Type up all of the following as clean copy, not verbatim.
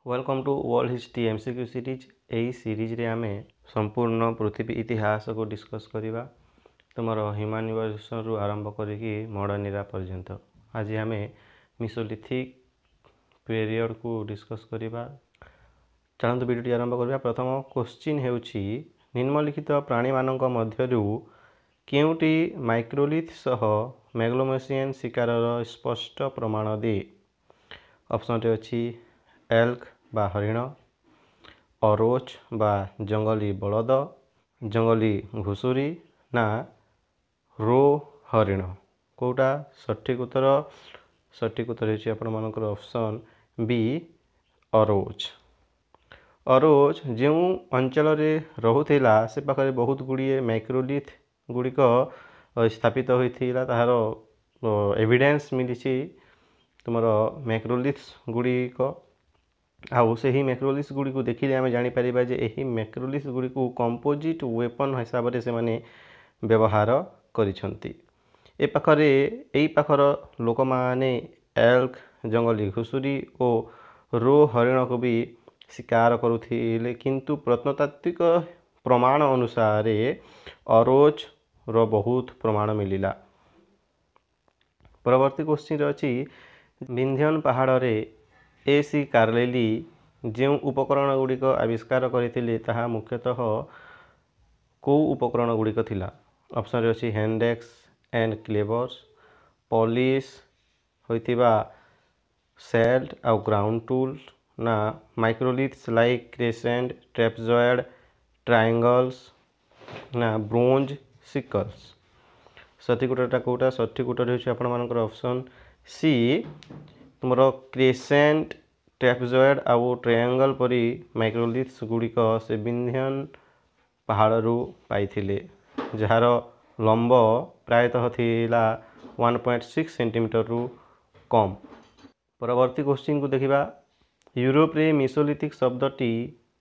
Welcome to world history MCQ series. यही series रे आमे संपूर्ण पृथ्वी इतिहास को डिस्कस करिबा। तुमर ह्यूमन इवोल्यूशन रु आरंभ करिकी मॉडर्न एरा पर्यंत। आज आमे मेसोलिथिक पीरियड को डिस्कस करिबा। चलंतु वीडियोटी आरंभ करिबा। प्रथम क्वेश्चन हेउछि निम्नलिखित प्राणी मानक मध्यरु केउटी माइक्रोलिथ सह मेगलोमोसियन शिकारर स्पष्ट प्रमाण दे। ऑप्शन रे अछि एल्क बा हरिण, अरोच बा जंगली बलद, जंगली घुसुरी ना रो हरिण। कोटा सठिक उत्तर? सठिक उत्तर है आपण मानकर ऑप्शन बी अरोच। अरोच जो अंचल रे रहुथिला से पाखरे बहुत गुड़िए माइक्रोलिथ गुड़िक स्थापित होइथिला। ताहार एविडेंस मिली तुमर मैक्रोलिथ्स गुड़िक आउ से ही मैक्रोलिथ्स गुड़ी को देखिले आमे जानि परिबा जे एही मैक्रोलिथ्स गुड़ी को कंपोजिट वेपन हिसाब रे से माने व्यवहार करिसंती। ए पाखरे एई पाखर लोक माने एल्क, जंगली घुसुरी ओ रो हरिण को भी शिकार करुथिले, किंतु प्रत्नतात्विक प्रमाण अनुसार अरोच रो बहुत प्रमाण मिलिला। परवर्ती क्वेश्चन अछि विंध्यन पहाड़ रे एसी कार्लेली जो उपकरण गुड़िक आविष्कार करथिले ताहा मुख्यतः को उपकरण गुड़िक थिला। ऑप्शन रे अछि हैंडेक्स एंड क्लेवर्स, पॉलिश होइतिबा सेल्ट आउ ग्राउंड टूल ना माइक्रोलिथ्स लाइक क्रेसेंट, ट्रेपजॉइड, ट्रायंगल्स ना ब्रोंज सिकल्स। सठिक उत्तरटा कोटा? सठिक उत्तर हेउछि आपण मानकर ऑप्शन सी तुमर क्रेसेंट, ट्रेपजॉइड आउ ट्रायंगल परी माइक्रोलिथ्स गुड़िक से विंध्यन पहाड़रू पाइथिले, जार लंब प्रायतः थिला 1.6 सेंटीमीटर रु कम। परवर्ती क्वेश्चन को देखिबा। यूरोप रे मेसोलिथिक शब्दटी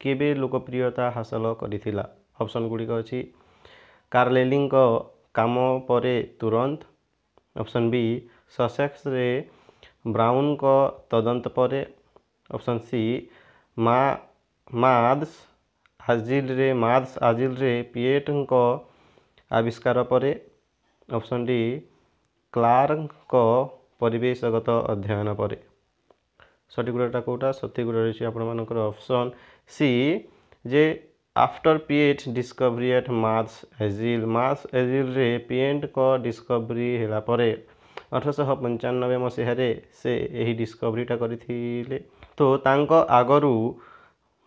केबे लोकप्रियता हासिल करिथिला। ऑप्शन गुड़िक अछि कार्लेलिंग काम परे तुरंत, ऑप्शन बी ससेक्स रे ब्राउन को तदंत परे, ऑप्शन सी माद्स आजिल रे पिएट को आविष्कार परे, ऑप्शन डी क्लार्क को परिवेशगत अध्ययन परे। सठिक उत्तरटा कोटा? सठिक उत्तर अछि आपण मानकर ऑप्शन सी जे आफ्टर पिएट डिस्कवरी एट माद्स एजिल रे पिएट को डिस्कवरी हेला परे 1895 मसीह से यही डिस्कवरीटा करथिले। तो तांको आगरू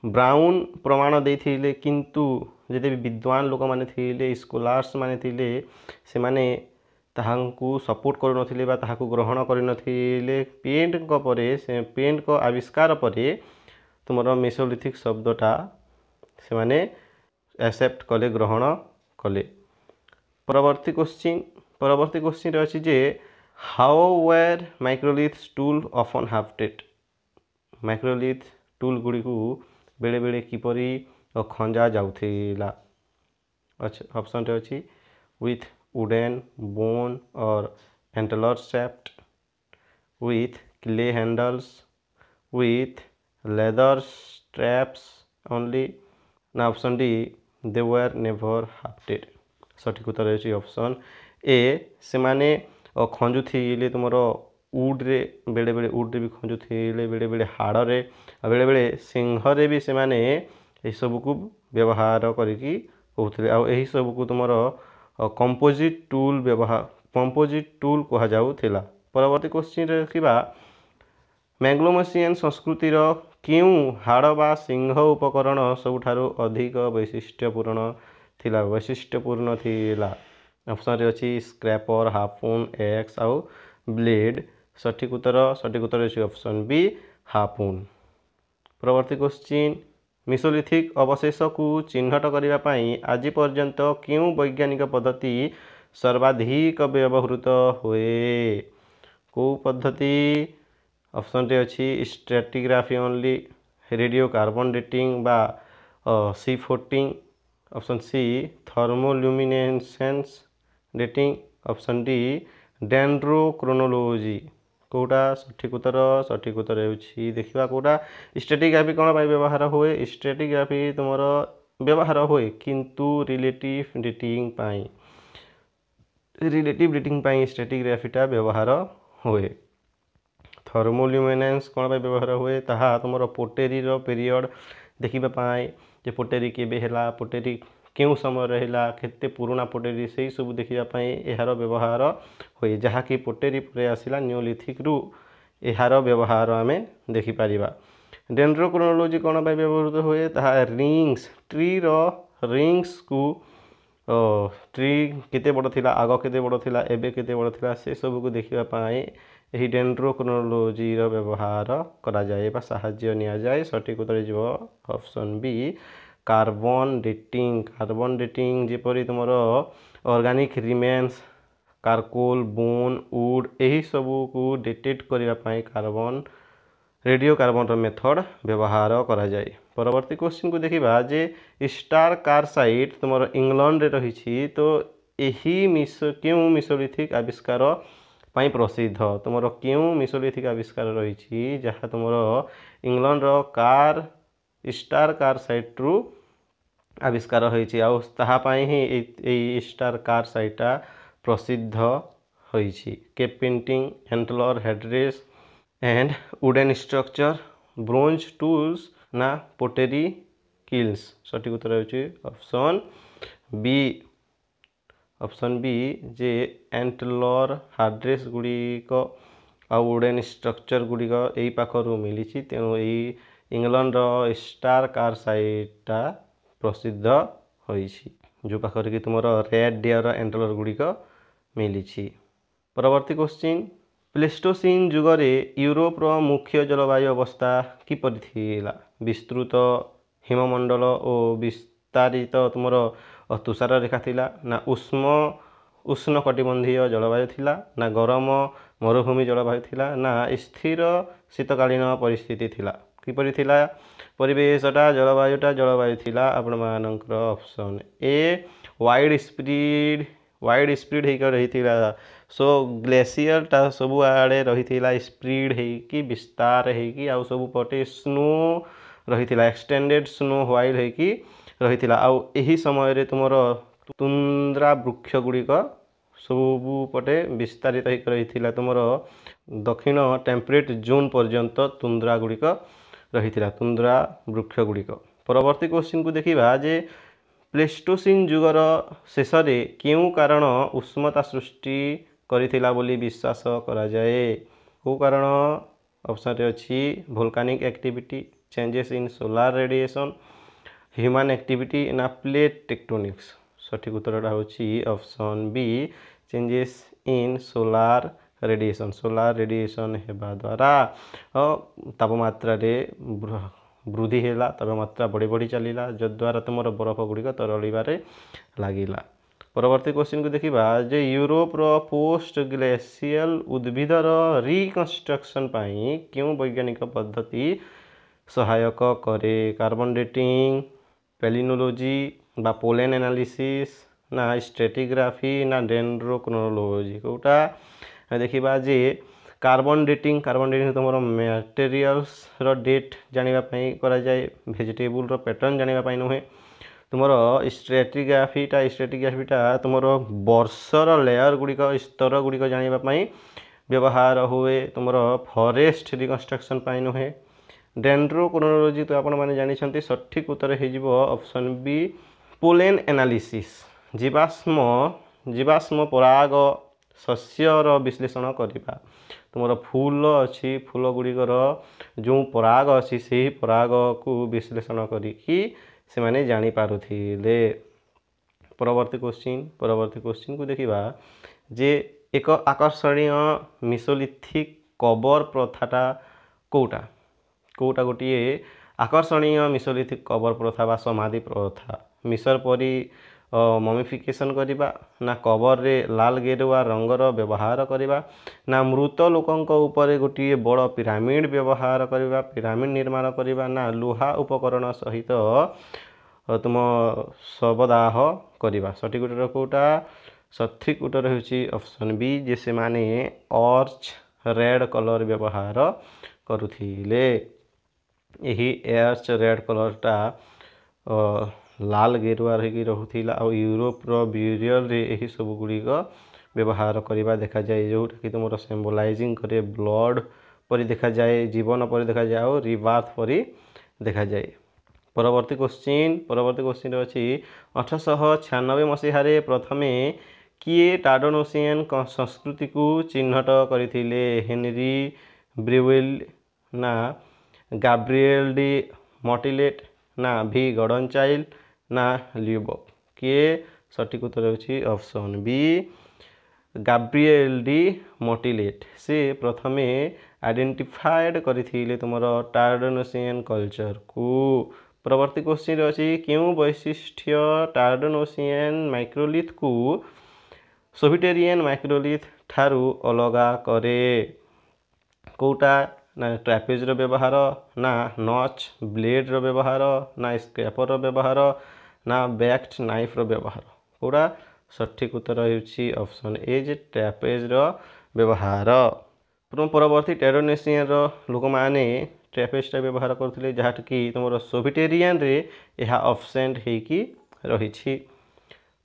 ब्राउन प्रमाण देथिले, किंतु जदि विद्वान लोक माने थिले, स्कॉलर्स माने थिले, से माने ताहांकु सपोर्ट करू नथिले बा ताहाकु ग्रहण करि नथिले। पेंट को परे से पेंट को आविष्कार परे तुमरो मेसोलिथिक शब्दटा से माने एक्सेप्ट कले, ग्रहण कले। परवर्ती क्वेश्चन रे अछि जे how were microliths tool often hafted. Microlith tool गुड़ी को बेले बेले किपरि खंजा जाउथिला। अच्छा, ऑप्शन रे अछि with wooden bone or antler shaft, with clay handles, with leather straps only ना option D they were never hafted। सठिक उत्तर है ऑप्शन ए से माने खंजु थिले तुमरो वुड रे, बेले बेले वुड रे भी खंजु थिले, बेले बेले हाड़ रे, बेले बेले सिंह रे भी से माने ए सब को व्यवहार करिकी होउथिले। आ एही सब को तुमरो कंपोजिट टूल कहा जाउथिला। परवर्ती क्वेश्चन रखिबा मैग्लोमोसियन संस्कृतिर क्यों हाड़ बा सिंह उपकरण सबुठारु अधिक वैशिष्ट्यपूर्ण थिला। ऑप्शन रे अछि स्क्रैपर, हार्पून, एक्स आउ ब्लेड। सठिक उत्तर अछि ऑप्शन बी हार्पून। परवर्ती क्वेश्चन मेसोलिथिक अवशेष को चिन्हट करिबा पई आज पर्यंत क्यों वैज्ञानिक पद्धति सर्वाधिक व्यवहृत हुए। को पद्धति? ऑप्शन रे अछि stratigraphy only, radio carbon dating बा C14, option C thermoluminescence dating, option D dendrochronology. कोटा सठिक उत्तर होउछि देखिबा कोटा स्ट्रैटिग्राफी कोन भाई व्यवहार हुए स्ट्रैटिग्राफी तुमर व्यवहार हुए किंतु रिलेटिव डेटिंग पाई स्ट्रैटिग्राफीटा व्यवहार हुए थर्मोल्यूमिनेंस कोन भाई व्यवहार हुए ताहा तुमर पोटेरी रो पीरियड देखिबा पाई जे पोटेरी केबे हैला पोटेरी केउ समय रहिला केते पुराना पोटेरी सेही सब देखिबा पाई एहार व्यवहार हुए जहाँकि पोटेरी परे आसिला नियोलिथिक रु एहार व्यवहार आमे देखि पारिबा डेंड्रोक्रोनोलॉजी कोन भाई व्यवहृत हुए ताहा रिंग्स ट्री रो रिंग्स को ट्री केते बड़ थिला आग केते बड़ थिला एबे केते बड़ थिला से सब को देखिबा पाई एही डेंड्रोक्रोनोलॉजी रो व्यवहार करा जाए बा साहाय्य निया जाए सठिक उत्तर जीव ऑप्शन बी कार्बन डेटिंग जेपरी तुमर organic remains charcoal bone wood यही सबू को डेटेट करने कार्बन रेडियो कार्बन मेथड व्यवहार करा जाए परवर्ती क्वेश्चन को देखिबा जे स्टार कार्साइट तुम इंग्लैंड रे रही तो यही क्यों मिसोलिथिक आविष्कार पाई प्रसिद्ध तुम क्यों मिसोलिथिक आविष्कार रही जहाँ तुम इंग्लैंड रो स्टार कार्साइट रु आविष्कार होइछि आउ ताहा पाई ही ए स्टार कार्साइटा प्रसिद्ध होइछि cave painting antler headdress and wooden structure bronze tools ना पोटेरी किल्स सठिक उत्तर होइछि ऑप्शन बी जे एंटलर हार्ड्रेस गुड़िक आ वुडन स्ट्रक्चर गुड़िक यही पाखरु मिली तेणु यही इंग्लैंड रो स्टार कार्साइटा प्रसिद्ध होइछि जो पाखर कि तुम रेड डियर एंटलर गुड़िक मिली परवर्ती क्वेश्चन प्लेस्टोसिन जुगरे यूरोप रो मुख्य जलवायु अवस्था किपरि थिला विस्तृत हिममंडल और विस्तारित तुम तुषार रेखा थिला ना उष्ण कटिबंधीय जलवायु थिला ना गरम मरुभूमि जलवायु थिला ना स्थिर शीतकालीन परिस्थिति थिला किपरि थिला परिवेशटा जलवायु थिला आपण मानकर ऑप्शन ए वाइड स्प्रीड होकर रही थिला सो ग्लेशियर टा सबु आड़े रही थिला स्प्रीड होकी विस्तार होकी आउ सबु पटे स्नो रही थिला एक्सटेंडेड स्नो व्हाइल होकी रही थिला आउ एही समय रे तुमर तुंद्रा वृक्ष गुड़िक सबु पटे विस्तारित होकर रही थिला तुमर दक्षिण टेम्परेट जोन पर्यंत तुंद्रा गुड़िक रही थिला तुंद्रा वृक्ष गुड़िक परवर्ती क्वेश्चन को देखिबा जे प्लेस्टोसिन जुगर शेष में क्यों कारण उष्णता सृष्टि करिथिला बोली विश्वास करा जाए को कारण ऑप्शन रे अछि volcanic activity changes in solar radiation human activity ना प्लेट टेक्टोनिक्स सठिक उत्तर होछि option B changes in solar radiation हेबा द्वारा तापमात्रा रे वृद्धि हैला तापमात्रा बढ़ी बढ़ी चलिला जद्वारा तुमर बरफ गुड़िक तरलिबारे लागिला परवर्ती क्वेश्चन को देखिबा जे यूरोप रो पोस्ट ग्लेशियल उद्भिदर रिकंस्ट्रक्शन पाई क्यों वैज्ञानिक पद्धति सहायक करे कार्बन डेटिंग पेलिनोलॉजी बा पोलेन एनालिसिस ना स्ट्रेटिग्राफी ना डेंड्रोक्रोनोलॉजी कोटा देखिबा जे कार्बन डेटिंग तुम मटेरियल्स रो डेट जानिबा पई करा जाए वेजिटेबल रो पैटर्न जानिबा पई नुहे तुमर स्ट्रेटिग्राफीटा तुमर वर्षर लेयर गुड़िक स्तर गुड़िक जानिबा पई व्यवहार हुए तुमर फॉरेस्ट रिकंस्ट्रक्शन पई नुहे डेंड्रोक्रोनोलॉजी तो आपण माने जानि छंती सठिक उत्तर हे जिवो ऑप्शन बी पोलेन एनालिसिस जीवाश्म पराग शस्यर विश्लेषण करिबा तुमर फूल अच्छी फूल गुड़िकर जो पराग अच्छी से पराग को विश्लेषण करिकी से माने जानी पारुथिले परवर्ती क्वेश्चन को देखिबा जे एक आकर्षणीय मिसोलिथिक कबर प्रथाटा कोटा गोटे आकर्षणीय मिसोलिथिक कबर प्रथा बा समाधि प्रथा मिसर परी ममिफिकेशन करिबा ना कबर रे लाल गेरुआ रंगर व्यवहार करिबा ना मृत लोकंक ऊपर गोटे बड़ पिरामिड व्यवहार करिबा पिरामिड निर्माण करिबा ना लुहा उपकरण सहित तुम शवदाह करिबा सठिक उत्तर कोटा सठिक उत्तर होछि ऑप्शन बी जे से माने आर्च रेड कलर व्यवहार करुथिले। यही एयर्स रेड कलरटा लाल गेरुआ रही रोला आ यूरोप ब्यूरियल रे यही सब गुड़िक व्यवहार करवा देखा जाए जोटा कि तुम सिम्बलाइजिंग करे ब्लड परी देखा जाए, जीवन परी देखा जाए और रिबार्थ परी देखा जाए। परवर्ती क्वेश्चन अच्छी 1896 मसीह प्रथमे किए टार्डनोसियन संस्कृति को चिन्हट करथिले? हेनरी ब्रिवेल ना गाब्रिएल डी मोटिलेट ना भी गॉर्डन चाइल्ड ना ल्यूबक? किए सठिक उत्तर होची ऑप्शन बी गाब्रिएल डी मोटिलेट। से प्रथमे आइडेंटिफाइड करथिले तुमर टार्डनोसियन कल्चर को। परवर्ती क्वेश्चन अच्छी क्यों वैशिष्ट्य टार्डनोसियन माइक्रोलिथ को सोविटेरियन माइक्रोलिथ ठारू अलगा करे? कोटा ना ट्रापेज रो व्यवहार ना नॉच ब्लेड रो व्यवहार ना स्क्रैपर रो व्यवहार ना बैक्ड नाइफ रो व्यवहार? कोटा सठिक उत्तर होची ऑप्शन ए जे ट्रापेज रो व्यवहार। परवर्ती टार्डनोसियन रो लोक माने ट्रापेजटा व्यवहार करथिले जहाँ कि तुम सोविटेरियन रे यह अब्सेंट होकी रही।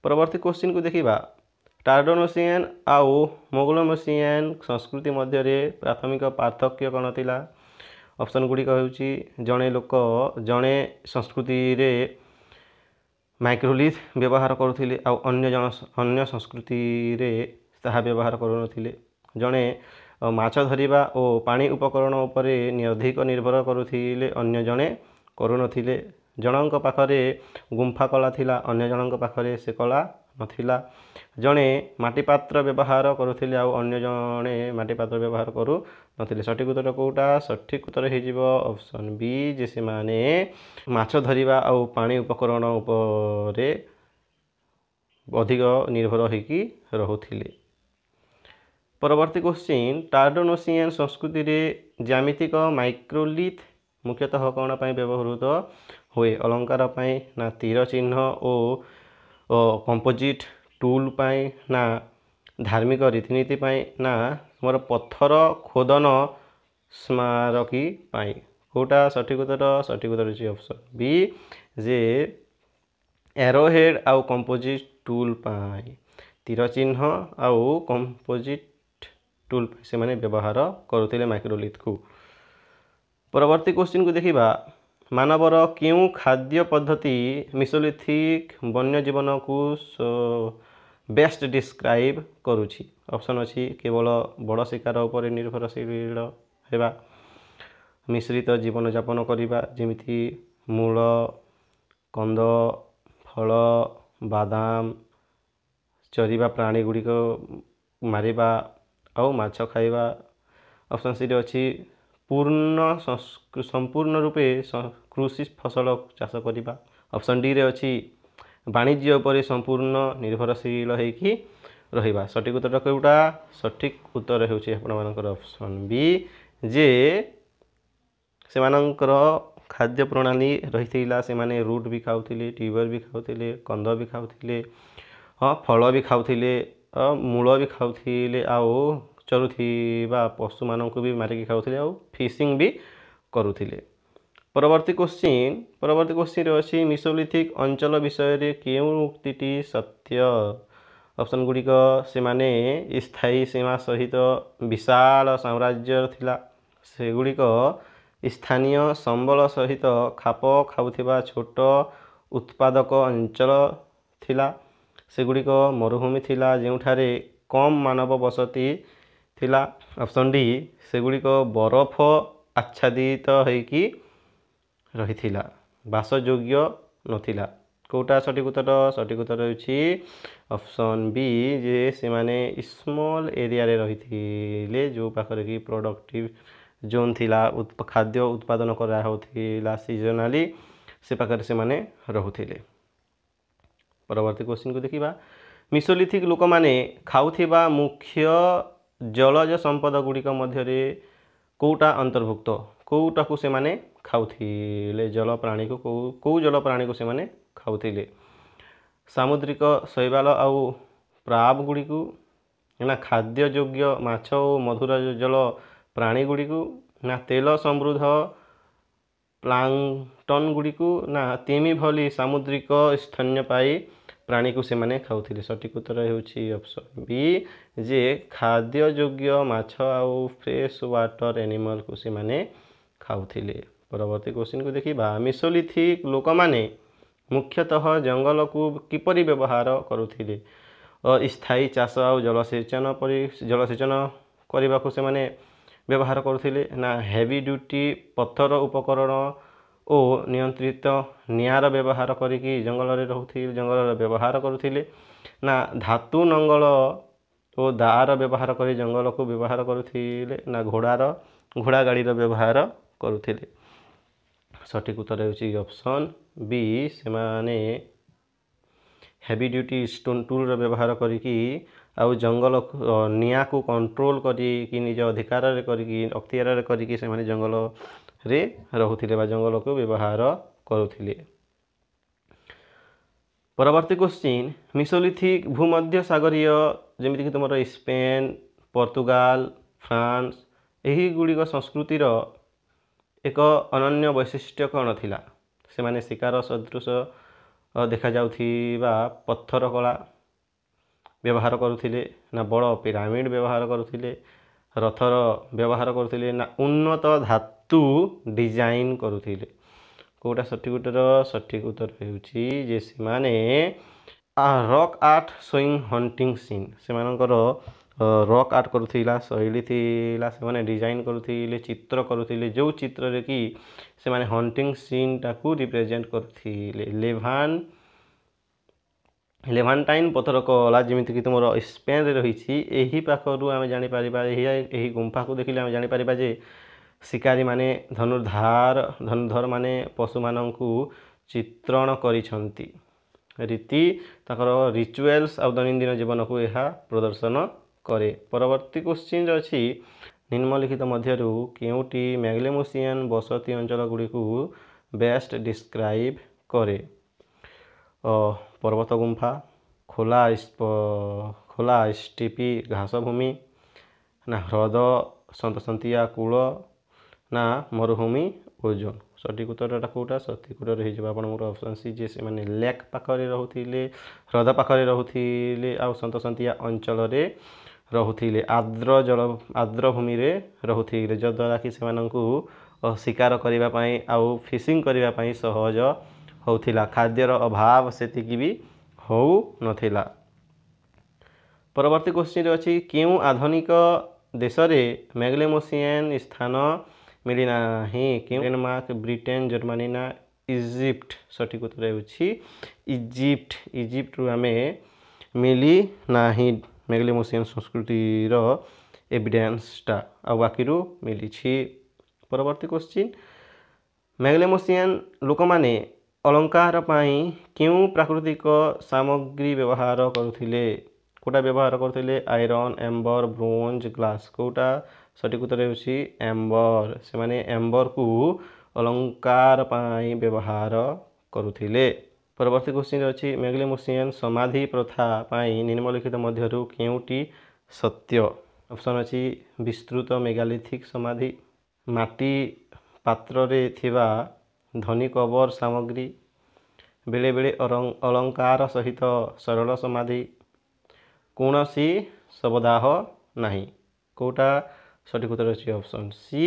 परवर्ती क्वेश्चन को देखिबा टार्डनोसियन आउ मोगलोमोसियन संस्कृति मध्य प्राथमिक पार्थक्य कौन थिला? ऑप्शन गुड़िक होची जड़े लोक जड़े संस्कृति रे माइक्रोलिथ व्यवहार करुथिले आ अन्य संस्कृति रे ताहा व्यवहार करुनथिले। जड़े माछ धरिबा और पानी उपकरण उपरे अधिक निर्भर करुथिले, अन्य जड़े करुनथिले। जनक पाखरे गुंफा कला थिला, अन्य जनक पाखरे से कला नथिला। जड़े माटीपात्र व्यवहार करुथिले आ अन्य जड़े माटीपात्र व्यवहार करू नथिले। सठिक उत्तर कोटा? सठिक उत्तर हो ऑप्शन बी जे से माने माछ धरिबा आ पानी उपकरण उपरे अधिक निर्भर होकी रहुथिले। परवर्ती क्वेश्चन टार्डनोसियन संस्कृति रे ज्यामितिक माइक्रोलिथ मुख्यतः कौन पाई व्यवहृत हुए? अलंकार पाई ना तीर चिन्ह और कंपोजिट टूल पाई ना धार्मिक रीतिनीति पाई ना मोर पत्थर खोदन स्मारकी पाई? कोटा सठिक उत्तर? सठिक उत्तर होची ऑप्शन बी जे एरोहेड आउ कंपोजिट टूल पाई। तीर चिन्ह आउ कंपोजिट टूल से माने व्यवहार करुथिले माइक्रोलिथ को। परवर्ती क्वेश्चन को देखिबा मानवर क्यों खाद्य पद्धति मिसोलिथिक वन्य जीवन को बेस्ट डिस्क्राइब करुछि? ऑप्शन अच्छी केवल बड़ शिकार उपर निर्भरशील हेबा, मिश्रित जीवन यापन करिबा जेमिति मूल कंद फल बादाम चरिबा प्राणी गुड़िक मारिबा आउ माछ खाइबा। ऑप्शन सी अच्छी संपूर्ण रूपे कृषि फसल चाष करिबा। ऑप्शन डी रे अच्छी वाणिज्य उपर संपूर्ण निर्भरशील होइकी रहिबा। सठिक उत्तर कोउटा? सठिक उत्तर होउची आपनकर ऑप्शन बी जे सेमानकर खाद्य प्रणाली रहिथिला, से माने रूट भी खाउथिले, ट्यूबर भी खाउथिले, कंद भी खाउथिले, हाँ फल भी खाउथिले, मूल भी खाउथिले आउ चरुथिबा पशु मानक भी मारिकी खाउथिले आउ फिशिंग भी करुथिले। परवर्ती क्वेश्चन अच्छी मिसोलिथिक अंचल विषय रे केउं उक्तिटी सत्य? ऑप्शन गुड़िक से माने स्थायी सीमा सहित विशाल साम्राज्य थिला, से गुड़िक स्थानीय संबल सहित खाप खाउथिबा छोट उत्पादक अंचल थिला, से गुड़िक मरुभूमि थिला जेउठारे कम मानव बसती थिला। ऑप्शन डी से गुड़िक बरफ आच्छादित होइकी रहिथिला, बासयोग्य नथिला। कोटा सठिक उत्तर? सठिक उत्तर होची ऑप्शन बी जे से माने स्मॉल एरिया रे रहिथिले, जो पाखरे की प्रोडक्टिव जोन थिला, खाद्य उत्पादन करा होथिला सीजनली, से पाखरे से माने रहुथिले। परवर्ती क्वेश्चन को देखिबा मिसोलिथिक लोक माने खाउथिबा मुख्य जलज संपद गुड़िक मध्य कोटा अंतर्भुक्त? कोटा को से माने खाउथिले जल प्राणी को कौ जल प्राणी को से माने खाउथिले? सामुद्रिक शैवाल आउ प्राब गुड़ी को, ନା ଖାଦ୍ୟ ଯୋଗ୍ୟ ମାଛ ଓ ମଧୁର ଜଳ ପ୍ରାଣୀ ଗୁଡ଼ିକୁ, ନା ତେଲ ସମୃଦ୍ଧ ପ୍ଲାଙ୍କଟନ୍ ଗୁଡ଼ିକୁ, ନା ତିମି ଭଳି ସାମୁଦ୍ରିକ ସ୍ତନ୍ୟପାୟୀ ପ୍ରାଣୀକୁ ସେମାନେ ଖାଉଥିଲେ। ସଠିକ୍ ଉତ୍ତର ହେଉଛି ଅପସନ୍ ବି, ଯେ ଖାଦ୍ୟ ଯୋଗ୍ୟ ମାଛ ଆଉ ଫ୍ରେଶ୍ ୱାଟର ଏନିମଲ୍କୁ ସେମାନେ ଖାଉଥିଲେ। ପରବର୍ତ୍ତୀ କ୍ୱେଶ୍ଚିନ୍କୁ ଦେଖିବା। ମିସୋଲିଥିକ୍ ଲୋକମାନେ ମୁଖ୍ୟତଃ ଜଙ୍ଗଲକୁ କିପରି ବ୍ୟବହାର କରୁଥିଲେ? ସ୍ଥାୟୀ ଚାଷ ଆଉ ଜଳସେଚନ କରିବାକୁ ସେମାନେ ବ୍ୟବହାର କରୁଥିଲେ, ନା ହେଭି ଡ୍ୟୁଟି ପଥର ଉପକରଣ ଓ ନିୟନ୍ତ୍ରିତ ନିଆଁର ବ୍ୟବହାର କରିକି ଜଙ୍ଗଲର ବ୍ୟବହାର କରୁଥିଲେ, ନା ଧାତୁ ନଙ୍ଗଳ ଓ ଦାଆର ବ୍ୟବହାର କରି ଜଙ୍ଗଲକୁ ବ୍ୟବହାର କରୁଥିଲେ, ନା ଘୋଡ଼ା ଗାଡ଼ିର ବ୍ୟବହାର କରୁଥିଲେ। ସଠିକ୍ ଉତ୍ତର ହେଉଛି ଅପସନ୍ ବି, ସେମାନେ ହେଭି ଡ୍ୟୁଟି ଷ୍ଟୋନ୍ ଟୁଲ୍ର ବ୍ୟବହାର କରିକି ଆଉ ନିଆଁକୁ କଣ୍ଟ୍ରୋଲ କରିକି ନିଜ ଅକ୍ତିଆରରେ କରିକି ସେମାନେ ଜଙ୍ଗଲରେ ରହୁଥିଲେ ବା ଜଙ୍ଗଲକୁ ବ୍ୟବହାର କରୁଥିଲେ। ପରବର୍ତ୍ତୀ କ୍ୱେଶ୍ଚିନ୍। ମିସୋଲିଥିକ୍ ଭୂମଧ୍ୟସାଗରୀୟ ଯେମିତିକି ତୁମର ସ୍ପେନ୍, ପର୍ତ୍ତୁଗାଲ, ଫ୍ରାନ୍ସ ଏହିଗୁଡ଼ିକ ସଂସ୍କୃତିର ଏକ ଅନନ୍ୟ ବୈଶିଷ୍ଟ୍ୟ କ'ଣ ଥିଲା? ସେମାନେ ଶିକାର ସଦୃଶ ଦେଖାଯାଉଥିବା ପଥର କଳା ବ୍ୟବହାର କରୁଥିଲେ, ନା ବଡ଼ ପିରାମିଡ଼ ବ୍ୟବହାର କରୁଥିଲେ, ରଥର ବ୍ୟବହାର କରୁଥିଲେ, ନା ଉନ୍ନତ ଧାତୁ ଡିଜାଇନ୍ କରୁଥିଲେ? କେଉଁଟା ସଠିକ୍ ଉତ୍ତର? ସଠିକ୍ ଉତ୍ତର ହେଉଛି ଯେ ସେମାନେ ରକ୍ ଆର୍ଟ ଶୋଇଂ ହଣ୍ଟିଂ ସିନ୍, ସେମାନଙ୍କର ରକ୍ ଆର୍ଟ କରୁଥିଲା ଶୈଳୀ ଥିଲା, ସେମାନେ ଡିଜାଇନ୍ କରୁଥିଲେ, ଚିତ୍ର କରୁଥିଲେ, ଯେଉଁ ଚିତ୍ରରେ କି ସେମାନେ ହଣ୍ଟିଂ ସିନ୍ଟାକୁ ରିପ୍ରେଜେଣ୍ଟ କରୁଥିଲେ। ଲେଭାଣ୍ଟାଇନ୍ ପଥର କଳା ଯେମିତିକି ତୁମର ସ୍ପେନ୍ରେ ରହିଛି, ଏହି ପାଖରୁ ଆମେ ଜାଣିପାରିବା, ଏହି ଗୁମ୍ଫାକୁ ଦେଖିଲେ ଆମେ ଜାଣିପାରିବା ଯେ ଶିକାରୀମାନେ ଧନୁର୍ଦ୍ଧରମାନେ ପଶୁମାନଙ୍କୁ ଚିତ୍ରଣ କରିଛନ୍ତି। ତାଙ୍କର ରିଚୁଆଲ୍ସ ଆଉ ଦୈନନ୍ଦିନ ଜୀବନକୁ ଏହା ପ୍ରଦର୍ଶନ କରେ। ପରବର୍ତ୍ତୀ କ୍ୱେଶ୍ଚିନ୍ ଅଛି, ନିମ୍ନଲିଖିତ ମଧ୍ୟରୁ କେଉଁଟି ମ୍ୟାଗ୍ଲେମୁସିଆନ୍ ବସତି ଅଞ୍ଚଳଗୁଡ଼ିକୁ ବେଷ୍ଟ ଡିସ୍କ୍ରାଇବ୍ କରେ? ପର୍ବତ ଗୁମ୍ଫା, ଖୋଲା ଷ୍ଟିପି ଘାସ ଭୂମି, ନା ହ୍ରଦ ସନ୍ତସନ୍ତିଆ କୂଳ, ନା ମରୁଭୂମି ଓଜୋନ୍? ସଠିକ୍ ଉତ୍ତରଟା କେଉଁଟା? ସଠିକ୍ ଉତ୍ତର ହେଇଯିବ ଆପଣଙ୍କର ଅପସନ୍ ସି, ଯେ ସେମାନେ ଲେକ୍ ପାଖରେ ରହୁଥିଲେ, ହ୍ରଦ ପାଖରେ ରହୁଥିଲେ ଆଉ ସନ୍ତସନ୍ତିଆ ଅଞ୍ଚଳରେ ରହୁଥିଲେ, ଆର୍ଦ୍ର ଭୂମିରେ ରହୁଥିଲେ, ଯଦ୍ୱାରା କି ସେମାନଙ୍କୁ ଶିକାର କରିବା ପାଇଁ ଆଉ ଫିସିଂ କରିବା ପାଇଁ ସହଜ ହେଉଥିଲା। ଖାଦ୍ୟର ଅଭାବ ସେତିକି ବି ହେଉନଥିଲା। ପରବର୍ତ୍ତୀ କ୍ୱେଶ୍ଚିନ୍ ଅଛି, କେଉଁ ଆଧୁନିକ ଦେଶରେ ମ୍ୟାଗ୍ଲେମୁସିଆନ୍ ସ୍ଥାନ ମିଳିନାହିଁ? ଡେନମାର୍କ, ବ୍ରିଟେନ୍, ଜର୍ମାନୀ, ନା ଇଜିପ୍ଟ? ସଠିକ୍ ଉତ୍ତର ହେଉଛି ଇଜିପ୍ଟ। ଇଜିପ୍ଟରୁ ଆମେ ମିଳିନାହିଁ ମ୍ୟାଗ୍ଲେମୁସିଆନ୍ ସଂସ୍କୃତିର ଏଭିଡେନ୍ସଟା, ଆଉ ବାକିରୁ ମିଳିଛି। ପରବର୍ତ୍ତୀ କ୍ୱେଶ୍ଚିନ୍। ମ୍ୟାଗ୍ଲେମୁସିଆନ୍ ଲୋକମାନେ ଅଳଙ୍କାର ପାଇଁ କେଉଁ ପ୍ରାକୃତିକ ସାମଗ୍ରୀ ବ୍ୟବହାର କରୁଥିଲେ? କେଉଁଟା ବ୍ୟବହାର କରୁଥିଲେ? Iron, amber, bronze, glass? କେଉଁଟା? ସଠିକ୍ ଉତ୍ତର ହେଉଛି ଏମ୍ବର। ସେମାନେ ଏମ୍ବରକୁ ଅଳଙ୍କାର ପାଇଁ ବ୍ୟବହାର କରୁଥିଲେ। ପରବର୍ତ୍ତୀ କ୍ୱେଶ୍ଚିନ୍ ଅଛି, ମ୍ୟାଗ୍ଲେମୁସିଆନ୍ ସମାଧି ପ୍ରଥା ପାଇଁ ନିମ୍ନଲିଖିତ ମଧ୍ୟରୁ କେଉଁଟି ସତ୍ୟ? ଅପସନ୍ ଅଛି ବିସ୍ତୃତ ମେଗାଲିଥିକ୍ ସମାଧି, ମାଟି ପାତ୍ରରେ ଥିବା ଧନୀ କବର ସାମଗ୍ରୀ, ବେଳେବେଳେ ଅଳଙ୍କାର ସହିତ ସରଳ ସମାଧି, କୌଣସି ଶବଦାହ ନାହିଁ? କେଉଁଟା? ସଠିକ୍ ଉତ୍ତର ହେଉଛି ଅପସନ୍ ସି,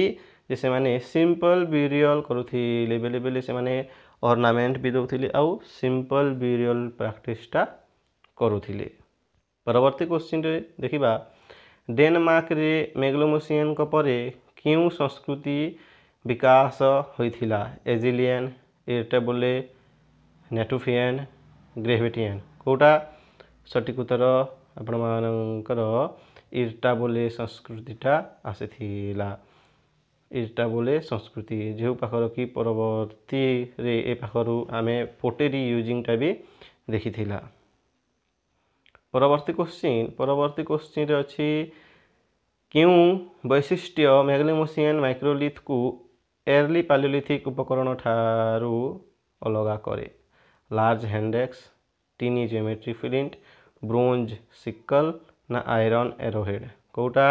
ଯେ ସେମାନେ ସିମ୍ପଲ୍ ବ୍ୟୁରିଅଲ୍ କରୁଥିଲେ, ବେଳେବେଳେ ସେମାନେ ଅର୍ଣ୍ଣାମେଣ୍ଟ ବି ଦେଉଥିଲେ ଆଉ ସିମ୍ପଲ୍ ବ୍ୟୁରିଅଲ୍ ପ୍ରାକ୍ଟିସ୍ଟା କରୁଥିଲେ। ପରବର୍ତ୍ତୀ କ୍ୱେଶ୍ଚିନ୍ରେ ଦେଖିବା, ଡେନମାର୍କରେ ମ୍ୟାଗ୍ଲେମୁସିଆନ୍ଙ୍କ ପରେ କେଉଁ ସଂସ୍କୃତି ବିକାଶ ହୋଇଥିଲା? ଏଜିଲିଆନ୍, ଇରିଟେବଲେ, ନେଟୁଫିଆନ୍, ଗ୍ରେଭେଟିଆନ୍? କେଉଁଟା? ସଠିକ୍ ଉତ୍ତର ଆପଣମାନଙ୍କର ଇରିଟାବଲେ ସଂସ୍କୃତିଟା ଆସିଥିଲା। ଇରିଟାବଲେ ସଂସ୍କୃତି, ଯେଉଁ ପାଖରୁ କି ପରବର୍ତ୍ତୀରେ ଏ ପାଖରୁ ଆମେ ପୋଟେରୀ ୟୁଜିଂଟା ବି ଦେଖିଥିଲା। ପରବର୍ତ୍ତୀ କ୍ୱେଶ୍ଚିନ୍ରେ ଅଛି, କେଉଁ ବୈଶିଷ୍ଟ୍ୟ ମ୍ୟାଗ୍ଲେମୁସିଆନ୍ ମାଇକ୍ରୋଲିଥକୁ ଏର୍ଲି ପାଲିଓଲିଥିକ୍ ଉପକରଣ ଠାରୁ ଅଲଗା କରେ? Large hand axe, tiny geometry flint, bronze sickle, ନା ଆଇରନ୍ ଏରୋହେଡ୍? କେଉଁଟା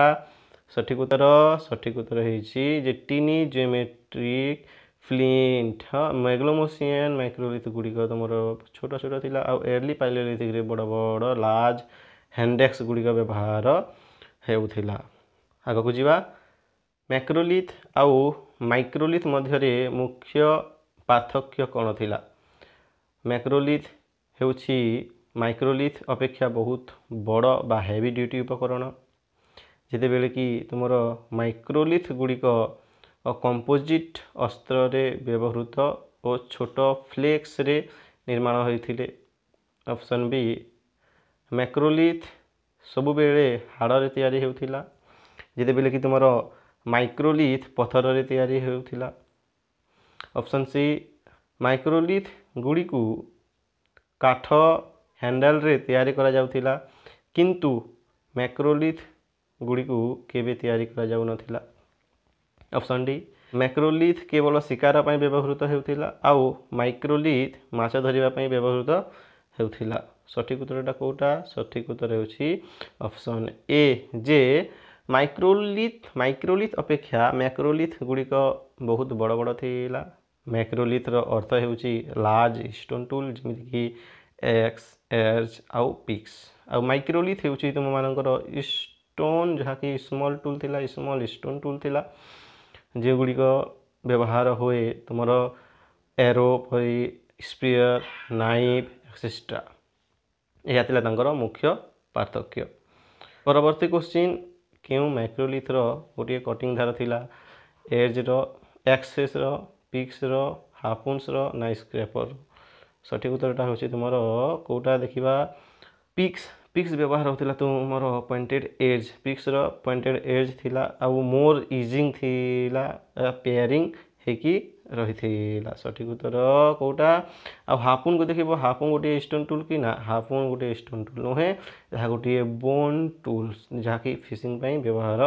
ସଠିକ୍ ଉତ୍ତର? ସଠିକ୍ ଉତ୍ତର ହେଇଛି ଯେ ଟିନି ଜିଓମେଟ୍ରିକ୍ ଫ୍ଲିଣ୍ଟ। ହଁ, ମେଗ୍ଲୋମୋସିଆନ୍ ମାଇକ୍ରୋଲିଥ୍ ଗୁଡ଼ିକ ତୁମର ଛୋଟ ଛୋଟ ଥିଲା, ଆଉ ଏର୍ଲି ପାଲିଓଲିଥିକ୍ରେ ବଡ଼ ବଡ଼ ଲାର୍ଜ ହ୍ୟାଣ୍ଡେକ୍ସ ଗୁଡ଼ିକ ବ୍ୟବହାର ହେଉଥିଲା। ଆଗକୁ ଯିବା। ମ୍ୟାକ୍ରୋଲିଥ୍ ଆଉ ମାଇକ୍ରୋଲିଥ୍ ମଧ୍ୟରେ ମୁଖ୍ୟ ପାର୍ଥକ୍ୟ କ'ଣ ଥିଲା? ମ୍ୟାକ୍ରୋଲିଥ୍ ହେଉଛି ମାଇକ୍ରୋଲିଥ୍ ଅପେକ୍ଷା ବହୁତ ବଡ଼ ବା ହେଭି ଡ୍ୟୁଟି ଉପକରଣ, ଯେତେବେଳେ କି ତୁମର ମାଇକ୍ରୋଲିଥ୍ ଗୁଡ଼ିକ କମ୍ପୋଜିଟ୍ ଅସ୍ତ୍ରରେ ବ୍ୟବହୃତ ଓ ଛୋଟ ଫ୍ଲେକ୍ସରେ ନିର୍ମାଣ ହୋଇଥିଲେ। ଅପସନ୍ ବି, ମ୍ୟାକ୍ରୋଲିଥ୍ ସବୁବେଳେ ହାଡ଼ରେ ତିଆରି ହେଉଥିଲା, ଯେତେବେଳେ କି ତୁମର ମାଇକ୍ରୋଲିଥ୍ ପଥରରେ ତିଆରି ହେଉଥିଲା। ଅପସନ୍ ସି, ମାଇକ୍ରୋଲିଥ୍ ଗୁଡ଼ିକୁ କାଠ ହ୍ୟାଣ୍ଡେଲରେ ତିଆରି କରାଯାଉଥିଲା, କିନ୍ତୁ ମ୍ୟାକ୍ରୋଲିଥ୍ ଗୁଡ଼ିକୁ କେବେ ତିଆରି କରାଯାଉନଥିଲା। ଅପସନ୍ ଡି, ମ୍ୟାକ୍ରୋଲିଥ୍ କେବଳ ଶିକାର ପାଇଁ ବ୍ୟବହୃତ ହେଉଥିଲା, ଆଉ ମାଇକ୍ରୋଲିଥ୍ ମାଛ ଧରିବା ପାଇଁ ବ୍ୟବହୃତ ହେଉଥିଲା। ସଠିକ୍ ଉତ୍ତରଟା କେଉଁଟା? ସଠିକ୍ ଉତ୍ତର ହେଉଛି ଅପସନ୍ ଏ, ଯେ ମାଇକ୍ରୋଲିଥ୍ ଅପେକ୍ଷା ମ୍ୟାକ୍ରୋଲିଥ୍ ଗୁଡ଼ିକ ବହୁତ ବଡ଼ ବଡ଼ ଥିଲା। ମ୍ୟାକ୍ରୋଲିଥ୍ର ଅର୍ଥ ହେଉଛି ଲାର୍ଜ ଷ୍ଟୋନ୍ ଟୁଲ୍, ଯେମିତିକି ଏକ୍ସ, ଏଜ୍ ଆଉ ପିକ୍ସ। ଆଉ ମାଇକ୍ରୋଲିଥ୍ ହେଉଛି ତୁମମାନଙ୍କର ଷ୍ଟୋନ୍, ଯାହାକି ସ୍ମଲ୍ ଟୁଲ୍ ଥିଲା, ସ୍ମଲ୍ ଷ୍ଟୋନ୍ ଟୁଲ୍ ଥିଲା, ଯେଉଁଗୁଡ଼ିକ ବ୍ୟବହାର ହୁଏ ତୁମର ଏରୋ ପରି, ସ୍ପିୟର, ନାଇଫ୍ ଏକ୍ସେଟ୍ରା। ଏହା ଥିଲା ତାଙ୍କର ମୁଖ୍ୟ ପାର୍ଥକ୍ୟ। ପରବର୍ତ୍ତୀ କ୍ୱେଶ୍ଚିନ୍, କେଉଁ ମ୍ୟାକ୍ରୋଲିଥ୍ର ଗୋଟିଏ କଟିଂ ଧାର ଥିଲା? ଏଜ୍ର, ଏକ୍ସେସ୍ର, ପିକ୍ସର, ହାର୍ପୁନ୍ସର ନା ସ୍କ୍ରାପର? ସଠିକ୍ ଉତ୍ତରଟା ହେଉଛି ତୁମର କେଉଁଟା ଦେଖିବା? ପିକ୍ସ ବ୍ୟବହାର ହେଉଥିଲା ତୁମର pointed age. Pixar pointed age ଥିଲା, ଆଉ ମୋର୍ ଇଜିଂ ଥିଲା, ପେୟାରିଂ ହେଇକି ରହିଥିଲା। ସଠିକ୍ ଉତ୍ତର କେଉଁଟା? ଆଉ ହାର୍ପୁନ୍କୁ ଦେଖିବ, ହାର୍ପୁନ୍ ଗୋଟିଏ ଷ୍ଟୋନ୍ ଟୁଲ୍ କି? ନା, ହାର୍ପୁନ୍ ଗୋଟିଏ ଷ୍ଟୋନ୍ ଟୁଲ୍ ନୁହେଁ, ଏହା ଗୋଟିଏ ବୋନ୍ ଟୁଲ୍ସ, ଯାହାକି ଫିସିଂ ପାଇଁ ବ୍ୟବହାର